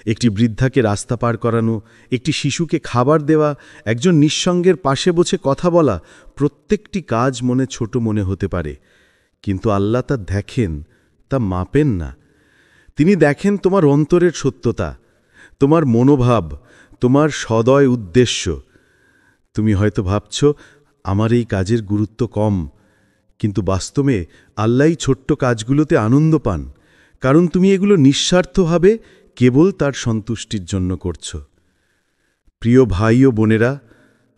একটি বৃদ্ধাকে রাস্তা পার করানো, একটি শিশুকে খাবার দেওয়া, একজন নিঃসঙ্গের পাশে বসে কথা বলা, প্রত্যেকটি কাজ মনে ছোট মনে হতে পারে, কিন্তু আল্লাহ তা দেখেন, তা মাপেন না। তিনি দেখেন তোমার অন্তরের সত্যতা, তোমার মনোভাব, তোমার সদয় উদ্দেশ্য। তুমি হয়তো ভাবছ আমার এই কাজের গুরুত্ব কম, কিন্তু বাস্তবে আল্লাহই ছোট্ট কাজগুলোতে আনন্দ পান, কারণ তুমি এগুলো নিঃস্বার্থভাবে কেবল তার সন্তুষ্টির জন্য করছ। প্রিয় ভাই ও বোনেরা,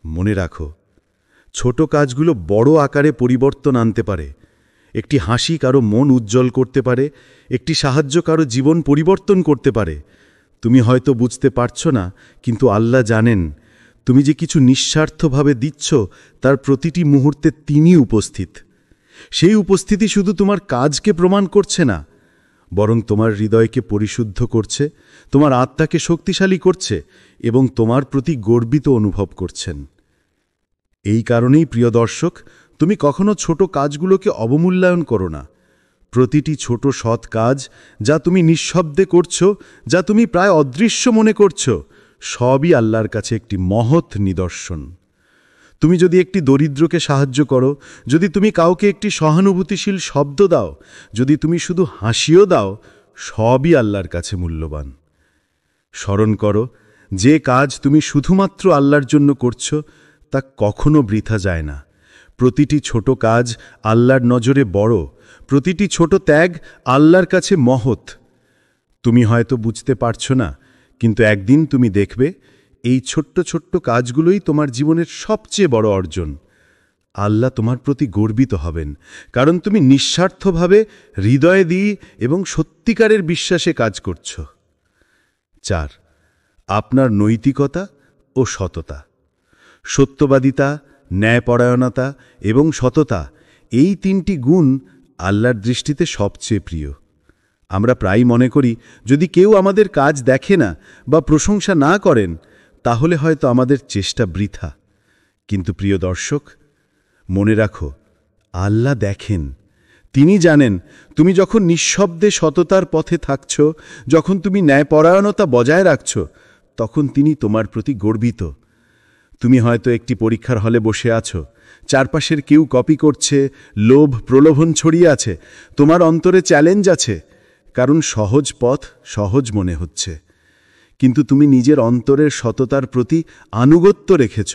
মনে রাখো, ছোট কাজগুলো বড় আকারে পরিবর্তন আনতে পারে। একটি হাসি কারো মন উজ্জ্বল করতে পারে, একটি সাহায্য কারো জীবন পরিবর্তন করতে পারে। তুমি হয়তো বুঝতে পারছো না, কিন্তু আল্লাহ জানেন তুমি যে কিছু নিঃস্বার্থভাবে দিচ্ছ, তার প্রতিটি মুহূর্তে তিনি উপস্থিত। সেই উপস্থিতি শুধু তোমার কাজকে প্রমাণ করছে না, বরং তোমার হৃদয়কে পরিশুদ্ধ করছে, তোমার আত্মাকে শক্তিশালী করছে এবং তোমার প্রতি গর্বিত অনুভব করছেন। এই কারণেই প্রিয় দর্শক, তুমি কখনো ছোট কাজগুলোকে অবমূল্যায়ন করো না। প্রতিটি ছোট সৎ কাজ, যা তুমি নিঃশব্দে করছো, যা তুমি প্রায় অদৃশ্য মনে করছো, সবই আল্লাহর কাছে একটি মহৎ নিদর্শন। তুমি যদি একটি দরিদ্রকে সাহায্য করো, যদি তুমি কাউকে একটি সহানুভূতিশীল শব্দ দাও, যদি তুমি শুধু হাসিও দাও, সবই আল্লাহর কাছে মূল্যবান। স্মরণ করো, যে কাজ তুমি শুধুমাত্র আল্লাহর জন্য করছো, তা কখনো বৃথা যায় না। প্রতিটি ছোট কাজ আল্লাহর নজরে বড়, প্রতিটি ছোট ত্যাগ আল্লাহর কাছে মহৎ। তুমি হয়তো বুঝতে পারছো না, কিন্তু একদিন তুমি দেখবে এই ছোট্ট ছোট্ট কাজগুলোই তোমার জীবনের সবচেয়ে বড় অর্জন। আল্লাহ তোমার প্রতি গর্বিত হবেন, কারণ তুমি নিঃস্বার্থভাবে হৃদয় দিয়ে এবং সত্যিকারের বিশ্বাসে কাজ করছ। ৪. আপনার নৈতিকতা ও সততা। সত্যবাদিতা, ন্যায়পরায়ণতা এবং সততা, এই তিনটি গুণ আল্লাহর দৃষ্টিতে সবচেয়ে প্রিয়। আমরা প্রায় মনে করি যদি কেউ আমাদের কাজ দেখে না বা প্রশংসা না করেন তাহলে হয়তো আমাদের চেষ্টা বৃথা। কিন্তু প্রিয় দর্শক, মনে রাখো, আল্লাহ দেখেন। তিনি জানেন তুমি যখন নিঃশব্দে সততার পথে থাকছ, যখন তুমি ন্যায়পরায়ণতা বজায় রাখছ, তখন তিনি তোমার প্রতি গর্বিত। তুমি হয়তো একটি পরীক্ষার হলে বসে আছো, চারপাশের কেউ কপি করছে, লোভ প্রলোভন ছড়িয়ে আছে, তোমার অন্তরে চ্যালেঞ্জ আছে, কারণ সহজ পথ সহজ মনে হচ্ছে। কিন্তু তুমি নিজের অন্তরের সততার প্রতি আনুগত্য রেখেছ।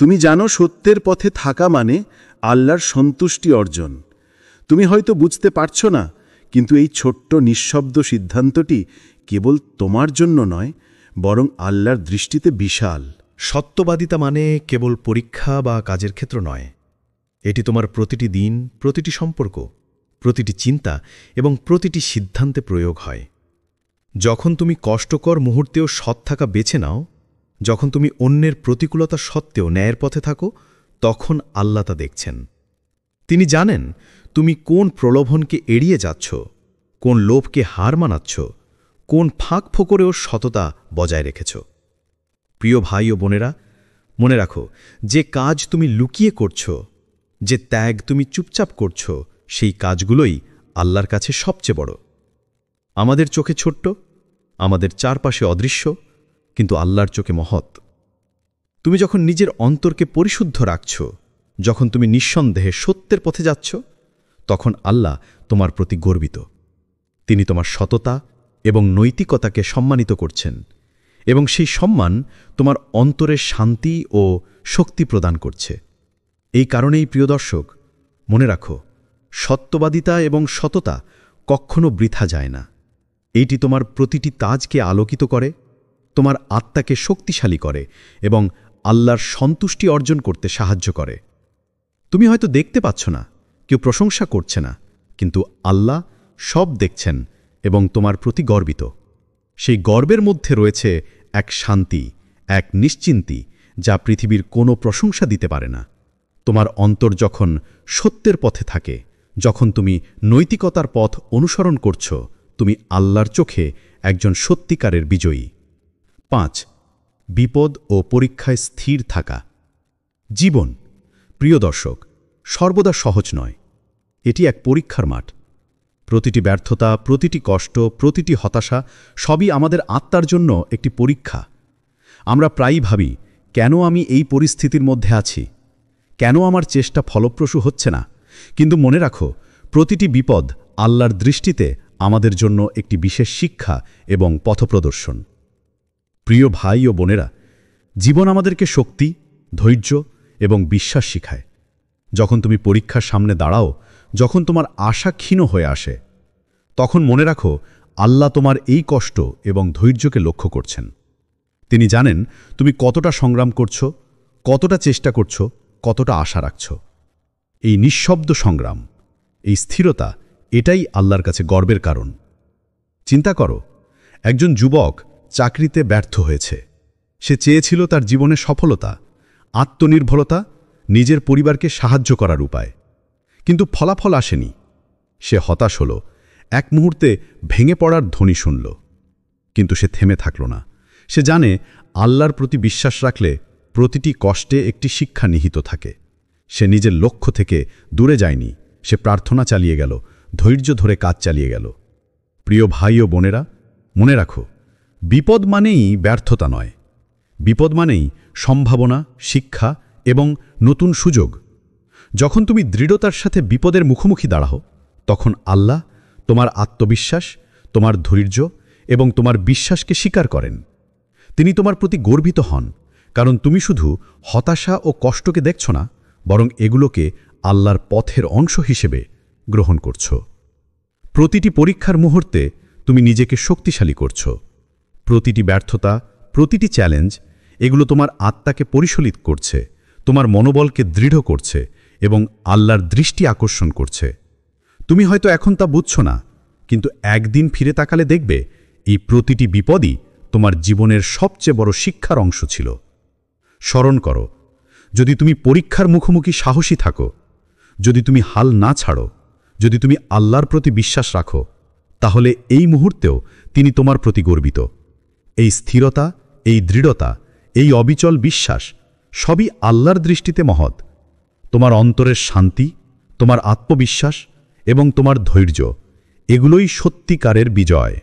তুমি জানো সত্যের পথে থাকা মানে আল্লাহর সন্তুষ্টি অর্জন। তুমি হয়তো বুঝতে পারছো না, কিন্তু এই ছোট্ট নিঃশব্দ সিদ্ধান্তটি কেবল তোমার জন্য নয়, বরং আল্লাহর দৃষ্টিতে বিশাল। সত্যবাদিতা মানে কেবল পরীক্ষা বা কাজের ক্ষেত্র নয়, এটি তোমার প্রতিটি দিন, প্রতিটি সম্পর্ক, প্রতিটি চিন্তা এবং প্রতিটি সিদ্ধান্তে প্রয়োগ হয়। যখন তুমি কষ্টকর মুহূর্তেও সৎ থাকা বেছে নাও, যখন তুমি অন্যের প্রতিকূলতা সত্ত্বেও ন্যায়ের পথে থাকো, তখন আল্লাহ তা দেখছেন। তিনি জানেন তুমি কোন প্রলোভনকে এড়িয়ে যাচ্ছ, কোন লোভকে হার মানাচ্ছ, কোন ফাঁক ফোকরেও সততা বজায় রেখেছ। প্রিয় ভাই ও বোনেরা, মনে রাখো, যে কাজ তুমি লুকিয়ে করছ, যে ত্যাগ তুমি চুপচাপ করছ, সেই কাজগুলোই আল্লাহর কাছে সবচেয়ে বড়। আমাদের চোখে ছোট্ট, আমাদের চারপাশে অদৃশ্য, কিন্তু আল্লাহর চোখে মহৎ। তুমি যখন নিজের অন্তরকে পরিশুদ্ধ রাখছ, যখন তুমি নিঃসন্দেহে সত্যের পথে যাচ্ছ, তখন আল্লাহ তোমার প্রতি গর্বিত। তিনি তোমার সততা এবং নৈতিকতাকে সম্মানিত করছেন, এবং সেই সম্মান তোমার অন্তরের শান্তি ও শক্তি প্রদান করছে। এই কারণেই প্রিয় দর্শক, মনে রাখো, সত্যবাদিতা এবং সততা কখনো বৃথা যায় না। এইটি তোমার প্রতিটি তাজকে আলোকিত করে, তোমার আত্মাকে শক্তিশালী করে এবং আল্লাহর সন্তুষ্টি অর্জন করতে সাহায্য করে। তুমি হয়তো দেখতে পাচ্ছ না, কেউ প্রশংসা করছে না, কিন্তু আল্লাহ সব দেখছেন এবং তোমার প্রতি গর্বিত। সেই গর্বের মধ্যে রয়েছে এক শান্তি, এক নিশ্চিন্তি, যা পৃথিবীর কোনো প্রশংসা দিতে পারে না। তোমার অন্তর যখন সত্যের পথে থাকে, যখন তুমি নৈতিকতার পথ অনুসরণ করছ, তুমি আল্লাহর চোখে একজন সত্যিকারের বিজয়ী। 5. বিপদ ও পরীক্ষায় স্থির থাকা। জীবন, প্রিয় দর্শক, সর্বদা সহজ নয়। এটি এক পরীক্ষার মাঠ। প্রতিটি ব্যর্থতা, প্রতিটি কষ্ট, প্রতিটি হতাশা সবই আমাদের আত্মার জন্য একটি পরীক্ষা। আমরা প্রায়ই ভাবি, কেন আমি এই পরিস্থিতির মধ্যে আছি? কেন আমার চেষ্টা ফলপ্রসূ হচ্ছে না? কিন্তু মনে রাখো, প্রতিটি বিপদ আল্লাহর দৃষ্টিতে আমাদের জন্য একটি বিশেষ শিক্ষা এবং পথপ্রদর্শন। প্রিয় ভাই ও বোনেরা, জীবন আমাদেরকে শক্তি, ধৈর্য এবং বিশ্বাস শিখায়। যখন তুমি পরীক্ষার সামনে দাঁড়াও, যখন তোমার আশা ক্ষীণ হয়ে আসে, তখন মনে রাখো, আল্লাহ তোমার এই কষ্ট এবং ধৈর্যকে লক্ষ্য করছেন। তিনি জানেন তুমি কতটা সংগ্রাম করছ, কতটা চেষ্টা করছ, কতটা আশা রাখছ। এই নিঃশব্দ সংগ্রাম, এই স্থিরতা, এটাই আল্লাহর কাছে গর্বের কারণ। চিন্তা করো, একজন যুবক চাকরিতে ব্যর্থ হয়েছে। সে চেয়েছিল তার জীবনে সফলতা, আত্মনির্ভরতা, নিজের পরিবারকে সাহায্য করার উপায়। কিন্তু ফলাফল আসেনি। সে হতাশ হল, এক মুহূর্তে ভেঙে পড়ার ধ্বনি শুনল। কিন্তু সে থেমে থাকল না। সে জানে আল্লাহর প্রতি বিশ্বাস রাখলে প্রতিটি কষ্টে একটি শিক্ষা নিহিত থাকে। সে নিজের লক্ষ্য থেকে দূরে যায়নি। সে প্রার্থনা চালিয়ে গেল, ধৈর্য ধরে কাজ চালিয়ে গেল। প্রিয় ভাই ও বোনেরা, মনে রাখো, বিপদ মানেই ব্যর্থতা নয়। বিপদ মানেই সম্ভাবনা, শিক্ষা এবং নতুন সুযোগ। যখন তুমি দৃঢ়তার সাথে বিপদের মুখোমুখি দাঁড়াও, তখন আল্লাহ তোমার আত্মবিশ্বাস, তোমার ধৈর্য এবং তোমার বিশ্বাসকে স্বীকার করেন। তিনি তোমার প্রতি গর্বিত হন, কারণ তুমি শুধু হতাশা ও কষ্টকে দেখছ না, বরং এগুলোকে আল্লাহর পথের অংশ হিসেবে গ্রহণ করছ। প্রতিটি পরীক্ষার মুহূর্তে তুমি নিজেকে শক্তিশালী করছ। প্রতিটি ব্যর্থতা, প্রতিটি চ্যালেঞ্জ, এগুলো তোমার আত্মাকে পরিশীলিত করছে, তোমার মনোবলকে দৃঢ় করছে এবং আল্লাহর দৃষ্টি আকর্ষণ করছে। তুমি হয়তো এখন তা বুঝছ না, কিন্তু একদিন ফিরে তাকালে দেখবে এই প্রতিটি বিপদই তোমার জীবনের সবচেয়ে বড় শিক্ষার অংশ ছিল। স্মরণ করো, যদি তুমি পরীক্ষার মুখোমুখি সাহসী থাকো, যদি তুমি হাল না ছাড়ো, যদি তুমি আল্লাহর প্রতি বিশ্বাস রাখো, তাহলে এই মুহূর্তেও তিনি তোমার প্রতি গর্বিত। এই স্থিরতা, এই দৃঢ়তা, এই অবিচল বিশ্বাস সবই আল্লাহর দৃষ্টিতে মহৎ। তোমার অন্তরের শান্তি, তোমার আত্মবিশ্বাস এবং তোমার ধৈর্য, এগুলোই সত্যিকারের বিজয়।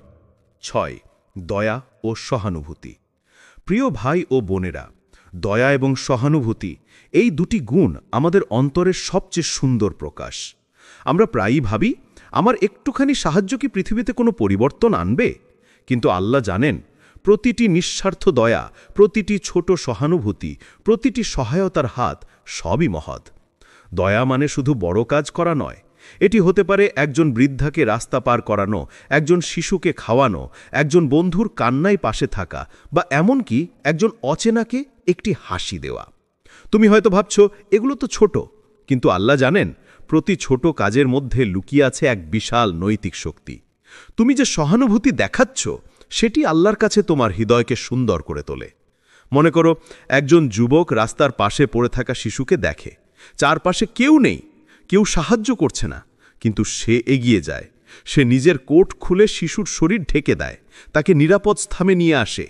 6. দয়া ও সহানুভূতি। প্রিয় ভাই ও বোনেরা, দয়া এবং সহানুভূতি এই দুটি গুণ আমাদের অন্তরের সবচেয়ে সুন্দর প্রকাশ। আমরা প্রায়ই ভাবি, আমার একটুখানি সাহায্য কি পৃথিবীতে কোনো পরিবর্তন আনবে? কিন্তু আল্লাহ জানেন, প্রতিটি নিঃস্বার্থ দয়া, প্রতিটি ছোট সহানুভূতি, প্রতিটি সহায়তার হাত সবই মহৎ। দয়া মানে শুধু বড় কাজ করা নয়। এটি হতে পারে একজন বৃদ্ধাকে রাস্তা পার করানো, একজন শিশুকে খাওয়ানো, একজন বন্ধুর কান্নায় পাশে থাকা, বা এমনকি একজন অচেনাকে একটি হাসি দেওয়া। তুমি হয়তো ভাবছ এগুলো তো ছোট, কিন্তু আল্লাহ জানেন প্রতি ছোট কাজের মধ্যে লুকিয়ে আছে এক বিশাল নৈতিক শক্তি। তুমি যে সহানুভূতি দেখাচ্ছ সেটি আল্লাহর কাছে তোমার হৃদয়কে সুন্দর করে তোলে। মনে করো, একজন যুবক রাস্তার পাশে পড়ে থাকা শিশুকে দেখে, চারপাশে কেউ নেই, কেউ সাহায্য করছে না, কিন্তু সে এগিয়ে যায়। সে নিজের কোট খুলে শিশুর শরীর ঢেকে দেয়, তাকে নিরাপদ স্থানে নিয়ে আসে।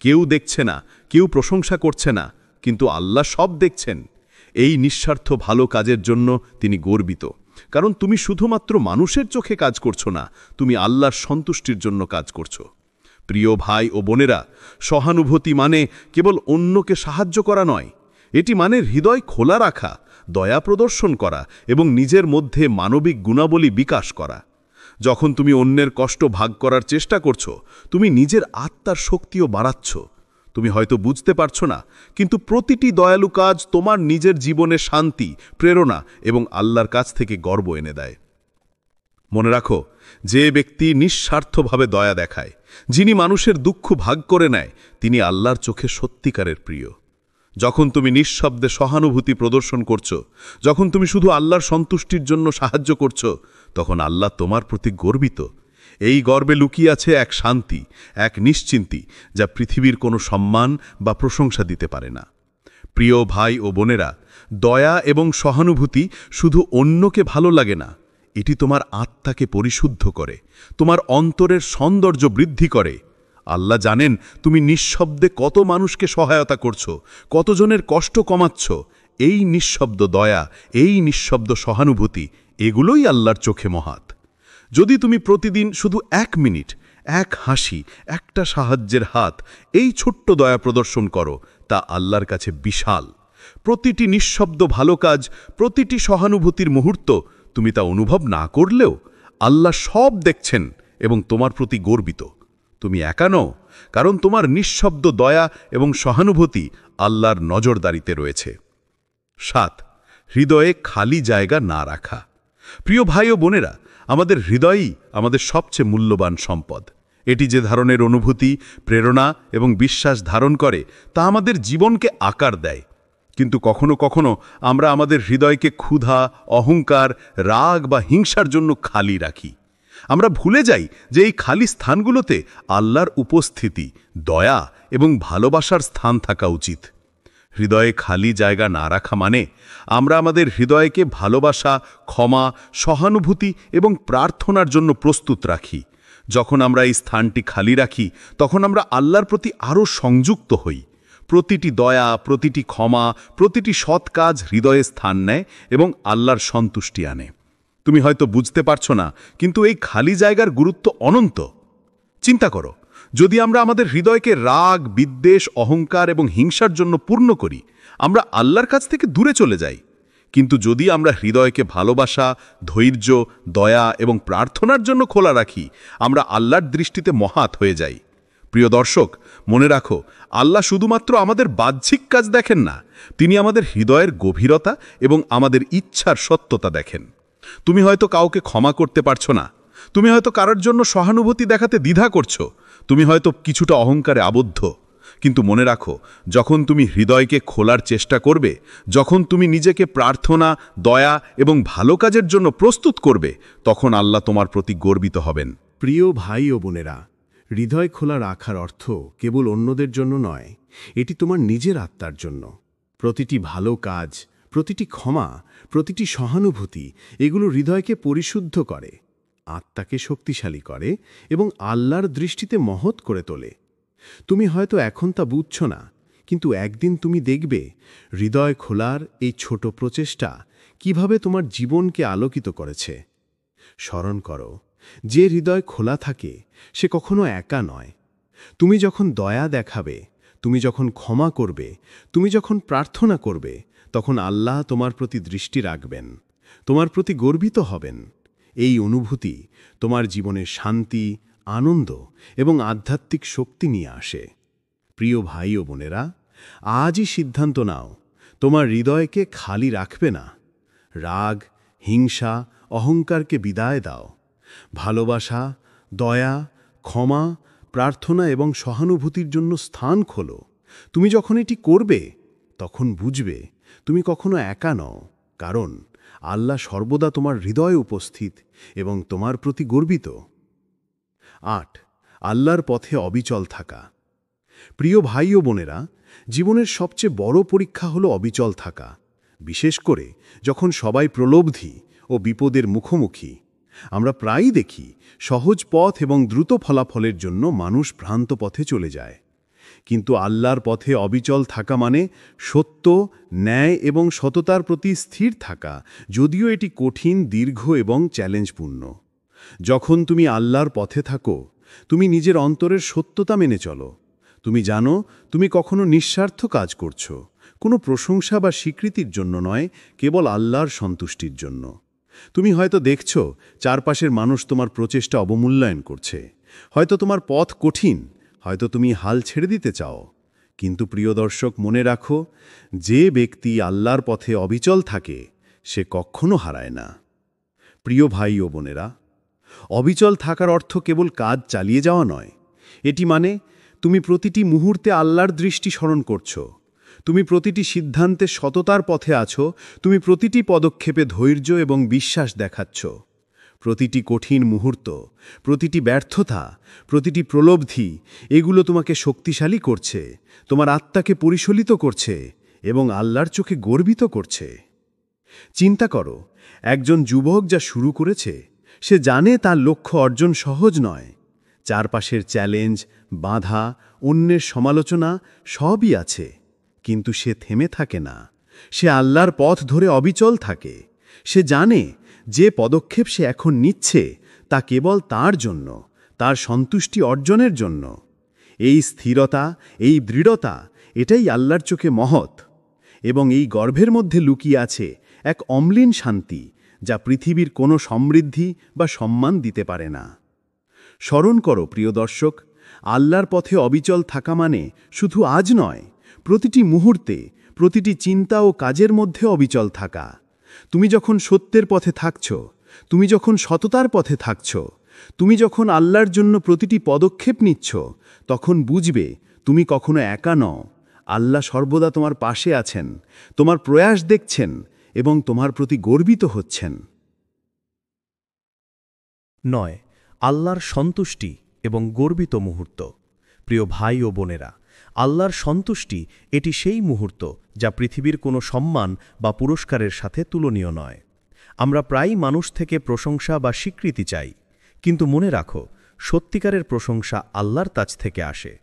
কেউ দেখছে না, কেউ প্রশংসা করছে না, কিন্তু আল্লাহ সব দেখছেন। এই নিঃস্বার্থ ভালো কাজের জন্য তিনি গর্বিত, কারণ তুমি শুধুমাত্র মানুষের চোখে কাজ করছো না, তুমি আল্লাহর সন্তুষ্টির জন্য কাজ করছো। প্রিয় ভাই ও বোনেরা, সহানুভূতি মানে কেবল অন্যকে সাহায্য করা নয়, এটি মানে হৃদয় খোলা রাখা, দয়া প্রদর্শন করা এবং নিজের মধ্যে মানবিক গুণাবলী বিকাশ করা। যখন তুমি অন্যের কষ্ট ভাগ করার চেষ্টা করছো, তুমি নিজের আত্মার শক্তিও বাড়াচ্ছ। তুমি হয়তো বুঝতে পারছো না, কিন্তু প্রতিটি দয়ালু কাজ তোমার নিজের জীবনে শান্তি, প্রেরণা এবং আল্লাহর কাছ থেকে গর্ব এনে দেয়। মনে রাখো, যে ব্যক্তি নিঃস্বার্থভাবে দয়া দেখায়, যিনি মানুষের দুঃখ ভাগ করে নেয়, তিনি আল্লাহর চোখে সত্যিকারের প্রিয়। যখন তুমি নিঃশব্দে সহানুভূতি প্রদর্শন করছো, যখন তুমি শুধু আল্লাহর সন্তুষ্টির জন্য সাহায্য করছো, তখন আল্লাহ তোমার প্রতি গর্বিত। এই গর্বে লুকিয়ে আছে এক শান্তি, এক নিশ্চিন্তি, যা পৃথিবীর কোনো সম্মান বা প্রশংসা দিতে পারে না। প্রিয় ভাই ও বোনেরা, দয়া এবং সহানুভূতি শুধু অন্যকে ভালো লাগে না, এটি তোমার আত্মাকে পরিশুদ্ধ করে, তোমার অন্তরের সৌন্দর্য বৃদ্ধি করে। আল্লাহ জানেন তুমি নিঃশব্দে কত মানুষকে সহায়তা করছো, কতজনের কষ্ট কমাচ্ছ। এই নিঃশব্দ দয়া, এই নিঃশব্দ সহানুভূতি, এগুলোই আল্লাহর চোখে মহৎ। যদি তুমি প্রতিদিন শুধু 1 মিনিট, এক হাসি, একটা সাহায্যের হাত, এই ছোট্ট দয়া প্রদর্শন করো, তা আল্লাহর কাছে বিশাল। প্রতিটি নিঃশব্দ ভালো কাজ, প্রতিটি সহানুভূতির মুহূর্ত, তুমি তা অনুভব না করলেও আল্লাহ সব দেখছেন এবং তোমার প্রতি গর্বিত। তুমি একা নও, কারণ তোমার নিঃশব্দ দয়া এবং সহানুভূতি আল্লাহর নজরদারিতে রয়েছে। 7. হৃদয়ে খালি জায়গা না রাখা। প্রিয় ভাই ও বোনেরা, আমাদের হৃদয়ই আমাদের সবচেয়ে মূল্যবান সম্পদ। এটি যে ধরনের অনুভূতি, প্রেরণা এবং বিশ্বাস ধারণ করে, তা আমাদের জীবনকে আকার দেয়। কিন্তু কখনো কখনো আমরা আমাদের হৃদয়কে ক্ষুধা, অহংকার, রাগ বা হিংসার জন্য খালি রাখি। আমরা ভুলে যাই যে এই খালি স্থানগুলোতে আল্লাহর উপস্থিতি, দয়া এবং ভালোবাসার স্থান থাকা উচিত। হৃদয়ে খালি জায়গা না রাখা মানে আমরা আমাদের হৃদয়কে ভালোবাসা, ক্ষমা, সহানুভূতি এবং প্রার্থনার জন্য প্রস্তুত রাখি। যখন আমরা এই স্থানটি খালি রাখি, তখন আমরা আল্লাহর প্রতি আরও সংযুক্ত হই। প্রতিটি দয়া, প্রতিটি ক্ষমা, প্রতিটি সৎ কাজ হৃদয়ে স্থান নেয় এবং আল্লাহর সন্তুষ্টি আনে। তুমি হয়তো বুঝতে পারছো না, কিন্তু এই খালি জায়গার গুরুত্ব অনন্ত। চিন্তা করো, যদি আমরা আমাদের হৃদয়কে রাগ, বিদ্বেষ, অহংকার এবং হিংসার জন্য পূর্ণ করি, আমরা আল্লাহর কাছ থেকে দূরে চলে যাই। কিন্তু যদি আমরা হৃদয়কে ভালোবাসা, ধৈর্য, দয়া এবং প্রার্থনার জন্য খোলা রাখি, আমরা আল্লাহর দৃষ্টিতে মহৎ হয়ে যাই। প্রিয় দর্শক, মনে রাখো, আল্লাহ শুধুমাত্র আমাদের বাহ্যিক কাজ দেখেন না, তিনি আমাদের হৃদয়ের গভীরতা এবং আমাদের ইচ্ছার সত্যতা দেখেন। তুমি হয়তো কাউকে ক্ষমা করতে পারছো না, তুমি হয়তো কারোর জন্য সহানুভূতি দেখাতে দ্বিধা করছো, তুমি হয়তো কিছুটা অহংকারে আবদ্ধ। কিন্তু মনে রাখো, যখন তুমি হৃদয়কে খোলার চেষ্টা করবে, যখন তুমি নিজেকে প্রার্থনা, দয়া এবং ভালো কাজের জন্য প্রস্তুত করবে, তখন আল্লাহ তোমার প্রতি গর্বিত হবেন। প্রিয় ভাই ও বোনেরা, হৃদয় খোলা রাখার অর্থ কেবল অন্যদের জন্য নয়, এটি তোমার নিজের আত্মার জন্য। প্রতিটি ভালো কাজ, প্রতিটি ক্ষমা, প্রতিটি সহানুভূতি, এগুলো হৃদয়কে পরিশুদ্ধ করে। আত্মাকে শক্তিশালী করে এবং আল্লাহর দৃষ্টিতে মহৎ করে তোলে। তুমি হয়তো এখন তা বুঝছ না, কিন্তু একদিন তুমি দেখবে হৃদয় খোলার এই ছোট প্রচেষ্টা কিভাবে তোমার জীবনকে আলোকিত করেছে। স্মরণ করো, যে হৃদয় খোলা থাকে সে কখনো একা নয়। তুমি যখন দয়া দেখাবে, তুমি যখন ক্ষমা করবে, তুমি যখন প্রার্থনা করবে, তখন আল্লাহ তোমার প্রতি দৃষ্টি রাখবেন, তোমার প্রতি গর্বিত হবেন। এই অনুভূতি তোমার জীবনের শান্তি, আনন্দ এবং আধ্যাত্মিক শক্তি নিয়ে আসে। প্রিয় ভাই ও বোনেরা, আজই সিদ্ধান্ত নাও, তোমার হৃদয়কে খালি রাখবে না। রাগ, হিংসা, অহংকারকে বিদায় দাও। ভালোবাসা, দয়া, ক্ষমা, প্রার্থনা এবং সহানুভূতির জন্য স্থান খোলো। তুমি যখন এটি করবে, তখন বুঝবে তুমি কখনো একা নও, কারণ আল্লাহ সর্বদা তোমার হৃদয়ে উপস্থিত এবং তোমার প্রতি গর্বিত। ৮. আল্লাহর পথে অবিচল থাকা। প্রিয় ভাই ও বোনেরা, জীবনের সবচেয়ে বড় পরীক্ষা হলো অবিচল থাকা, বিশেষ করে যখন সবাই প্রলোভী ও বিপদের মুখোমুখি। আমরা প্রায়ই দেখি সহজ পথ এবং দ্রুত ফলাফলের জন্য মানুষ ভ্রান্ত পথে চলে যায়। কিন্তু আল্লাহর পথে অবিচল থাকা মানে সত্য, ন্যায় এবং সততার প্রতি স্থির থাকা, যদিও এটি কঠিন, দীর্ঘ এবং চ্যালেঞ্জপূর্ণ। যখন তুমি আল্লাহর পথে থাকো, তুমি নিজের অন্তরের সত্যতা মেনে চলো। তুমি জানো তুমি কখনো নিঃস্বার্থ কাজ করছো, কোনো প্রশংসা বা স্বীকৃতির জন্য নয়, কেবল আল্লাহর সন্তুষ্টির জন্য। তুমি হয়তো দেখছো চারপাশের মানুষ তোমার প্রচেষ্টা অবমূল্যায়ন করছে। হয়তো তোমার পথ কঠিন, হয়তো তুমি হাল ছেড়ে দিতে চাও। কিন্তু প্রিয় দর্শক, মনে রাখো, যে ব্যক্তি আল্লাহর পথে অবিচল থাকে সে কখনো হারায় না। প্রিয় ভাই ও বোনেরা, অবিচল থাকার অর্থ কেবল কাজ চালিয়ে যাওয়া নয়। এটি মানে তুমি প্রতিটি মুহূর্তে আল্লাহর দৃষ্টি স্মরণ করছো, তুমি প্রতিটি সিদ্ধান্তে সততার পথে আছো, তুমি প্রতিটি পদক্ষেপে ধৈর্য এবং বিশ্বাস দেখাচ্ছ। প্রতিটি কঠিন মুহূর্ত, প্রতিটি ব্যর্থতা, প্রতিটি প্রলোভী, এগুলো তোমাকে শক্তিশালী করছে, তোমার আত্মাকে পরিশোলিত করছে এবং আল্লাহর চোখে গর্বিত করছে। চিন্তা করো, একজন যুবক যা শুরু করেছে, সে জানে তার লক্ষ্য অর্জন সহজ নয়। চারপাশের চ্যালেঞ্জ, বাধা, অন্যের সমালোচনা সবই আছে, কিন্তু সে থেমে থাকে না। সে আল্লাহর পথ ধরে অবিচল থাকে। সে জানে যে পদক্ষেপ সে এখন নিচ্ছে তা কেবল তার জন্য, তার সন্তুষ্টি অর্জনের জন্য। এই স্থিরতা, এই দৃঢ়তা, এটাই আল্লাহর চোখে মহৎ। এবং এই গর্ভের মধ্যে লুকিয়ে আছে এক অম্লীন শান্তি, যা পৃথিবীর কোনো সমৃদ্ধি বা সম্মান দিতে পারে না। স্মরণ করো প্রিয় দর্শক, আল্লাহর পথে অবিচল থাকা মানে শুধু আজ নয়, প্রতিটি মুহূর্তে, প্রতিটি চিন্তা ও কাজের মধ্যে অবিচল থাকা। তুমি যখন সত্যের পথে থাকছ, তুমি যখন সততার পথে থাকছ, তুমি যখন আল্লাহর জন্য প্রতিটি পদক্ষেপ নিচ্ছ, তখন বুঝবে তুমি কখনো একা নও। আল্লাহ সর্বদা তোমার পাশে আছেন, তোমার প্রয়াস দেখছেন এবং তোমার প্রতি গর্বিত হচ্ছেন। ৯. আল্লাহর সন্তুষ্টি এবং গর্বিত মুহূর্ত। প্রিয় ভাই ও বোনেরা, আল্লাহর সন্তুষ্টি এটি সেই মুহূর্ত যা পৃথিবীর কোনো সম্মান বা পুরস্কারের সাথে তুলনীয় নয়। আমরা প্রায়ই মানুষ থেকে প্রশংসা বা স্বীকৃতি চাই, কিন্তু মনে রাখো, সত্যিকারের প্রশংসা আল্লাহর কাছ থেকে আসে।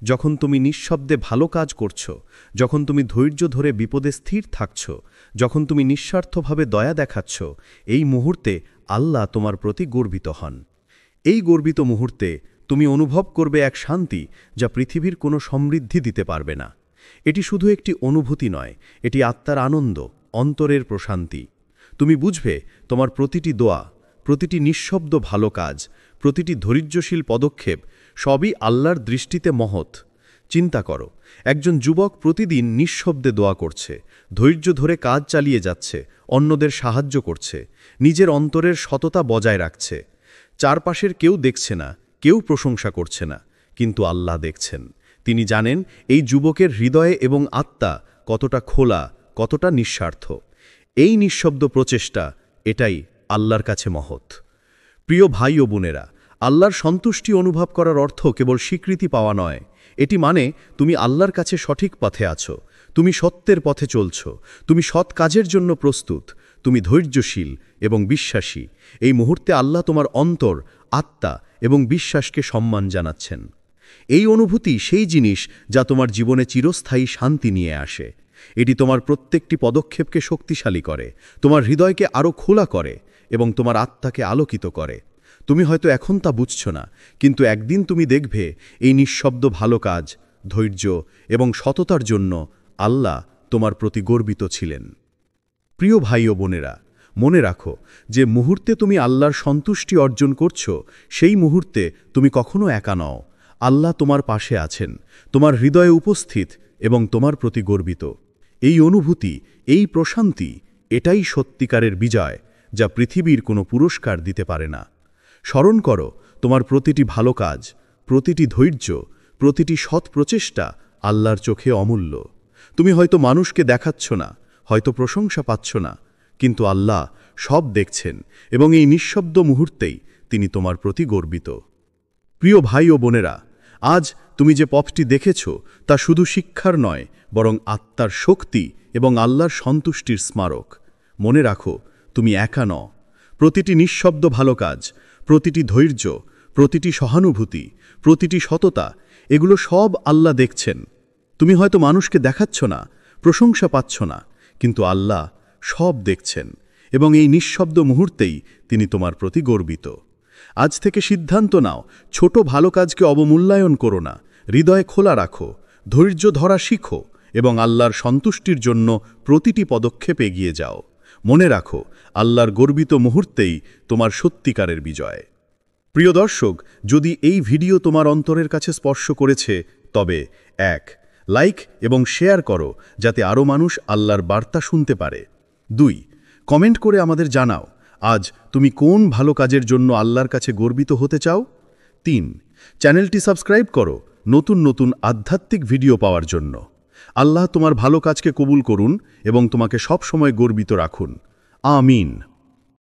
যখন তুমি নিঃশব্দে ভালো কাজ করছো, যখন তুমি ধৈর্য ধরে বিপদে স্থির থাকছ, যখন তুমি নিঃস্বার্থভাবে দয়া দেখাচ্ছ, এই মুহূর্তে আল্লাহ তোমার প্রতি গর্বিত হন। এই গর্বিত মুহূর্তে তুমি অনুভব করবে এক শান্তি যা পৃথিবীর কোনো সমৃদ্ধি দিতে পারবে না। এটি শুধু একটি অনুভূতি নয়, এটি আত্মার আনন্দ, অন্তরের প্রশান্তি। তুমি বুঝবে তোমার প্রতিটি দোয়া, প্রতিটি নিঃশব্দ ভালো কাজ, প্রতিটি ধৈর্যশীল পদক্ষেপ সবই আল্লাহর দৃষ্টিতে মহৎ। চিন্তা করো, একজন যুবক প্রতিদিন নিঃশব্দে দোয়া করছে, ধৈর্য ধরে কাজ চালিয়ে যাচ্ছে, অন্যদের সাহায্য করছে, নিজের অন্তরের সততা বজায় রাখছে। চারপাশের কেউ দেখছে না, কেউ প্রশংসা করছে না, কিন্তু আল্লাহ দেখছেন। তিনি জানেন এই যুবকের হৃদয়ে এবং আত্মা কতটা খোলা, কতটা নিঃস্বার্থ। এই নিঃশব্দ প্রচেষ্টা, এটাই আল্লাহর কাছে মহৎ। প্রিয় ভাই ও বোনেরা, আল্লাহর সন্তুষ্টি অনুভব করার অর্থ কেবল স্বীকৃতি পাওয়া নয়। এটি মানে তুমি আল্লাহর কাছে সঠিক পথে আছো, তুমি সত্যের পথে চলছ, তুমি সৎ কাজের জন্য প্রস্তুত, তুমি ধৈর্যশীল এবং বিশ্বাসী। এই মুহূর্তে আল্লাহ তোমার অন্তর, আত্মা এবং বিশ্বাসকে সম্মান জানাচ্ছেন। এই অনুভূতি সেই জিনিস যা তোমার জীবনে চিরস্থায়ী শান্তি নিয়ে আসে। এটি তোমার প্রত্যেকটি পদক্ষেপকে শক্তিশালী করে, তোমার হৃদয়কে আরও খোলা করে এবং তোমার আত্মাকে আলোকিত করে। তুমি হয়তো এখন তা বুঝছ না, কিন্তু একদিন তুমি দেখবে এই নিঃশব্দ ভালো কাজ, ধৈর্য এবং সততার জন্য আল্লাহ তোমার প্রতি গর্বিত ছিলেন। প্রিয় ভাই ও বোনেরা, মনে রাখো যে মুহূর্তে তুমি আল্লাহর সন্তুষ্টি অর্জন করছো, সেই মুহূর্তে তুমি কখনো একা নও। আল্লাহ তোমার পাশে আছেন, তোমার হৃদয়ে উপস্থিত এবং তোমার প্রতি গর্বিত। এই অনুভূতি, এই প্রশান্তি, এটাই সত্যিকারের বিজয়, যা পৃথিবীর কোনো পুরস্কার দিতে পারে না। স্মরণ করো, তোমার প্রতিটি ভালো কাজ, প্রতিটি ধৈর্য, প্রতিটি সৎ প্রচেষ্টা আল্লাহর চোখে অমূল্য। তুমি হয়তো মানুষকে দেখাচ্ছ না, হয়তো প্রশংসা পাচ্ছ না, কিন্তু আল্লাহ সব দেখছেন এবং এই নিঃশব্দ মুহূর্তেই তিনি তোমার প্রতি গর্বিত। প্রিয় ভাই ও বোনেরা, আজ তুমি যে পথটি দেখেছ তা শুধু শিক্ষার নয়, বরং আত্মার শক্তি এবং আল্লাহর সন্তুষ্টির স্মারক। মনে রাখো, তুমি একা নও। প্রতিটি নিঃশব্দ ভালো কাজ, প্রতিটি ধৈর্য, প্রতিটি সহানুভূতি, প্রতিটি সততা, এগুলো সব আল্লাহ দেখছেন। তুমি হয়তো মানুষকে দেখাচ্ছ না, প্রশংসা পাচ্ছ না, কিন্তু আল্লাহ সব দেখছেন এবং এই নিঃশব্দ মুহূর্তেই তিনি তোমার প্রতি গর্বিত। আজ থেকে সিদ্ধান্ত নাও, ছোট ভালো কাজকে অবমূল্যায়ন করো না, হৃদয়ে খোলা রাখো, ধৈর্য ধরা শিখো এবং আল্লাহর সন্তুষ্টির জন্য প্রতিটি পদক্ষেপ এগিয়ে যাও। মনে রাখো, আল্লাহর গর্বিত মুহূর্তেই তোমার সত্যিকারের বিজয়। প্রিয় দর্শক, যদি এই ভিডিও তোমার অন্তরের কাছে স্পর্শ করেছে, তবে 1. লাইক এবং শেয়ার করো, যাতে আরও মানুষ আল্লাহর বার্তা শুনতে পারে। 2. কমেন্ট করে আমাদের জানাও, আজ তুমি কোন ভালো কাজের জন্য আল্লাহর কাছে গর্বিত হতে চাও। 3. চ্যানেলটি সাবস্ক্রাইব করো নতুন নতুন আধ্যাত্মিক ভিডিও পাওয়ার জন্য। আল্লাহ তোমার ভালো কাজকে কবুল করুন এবং তোমাকে সব সময় গর্বিত রাখুন। আমিন।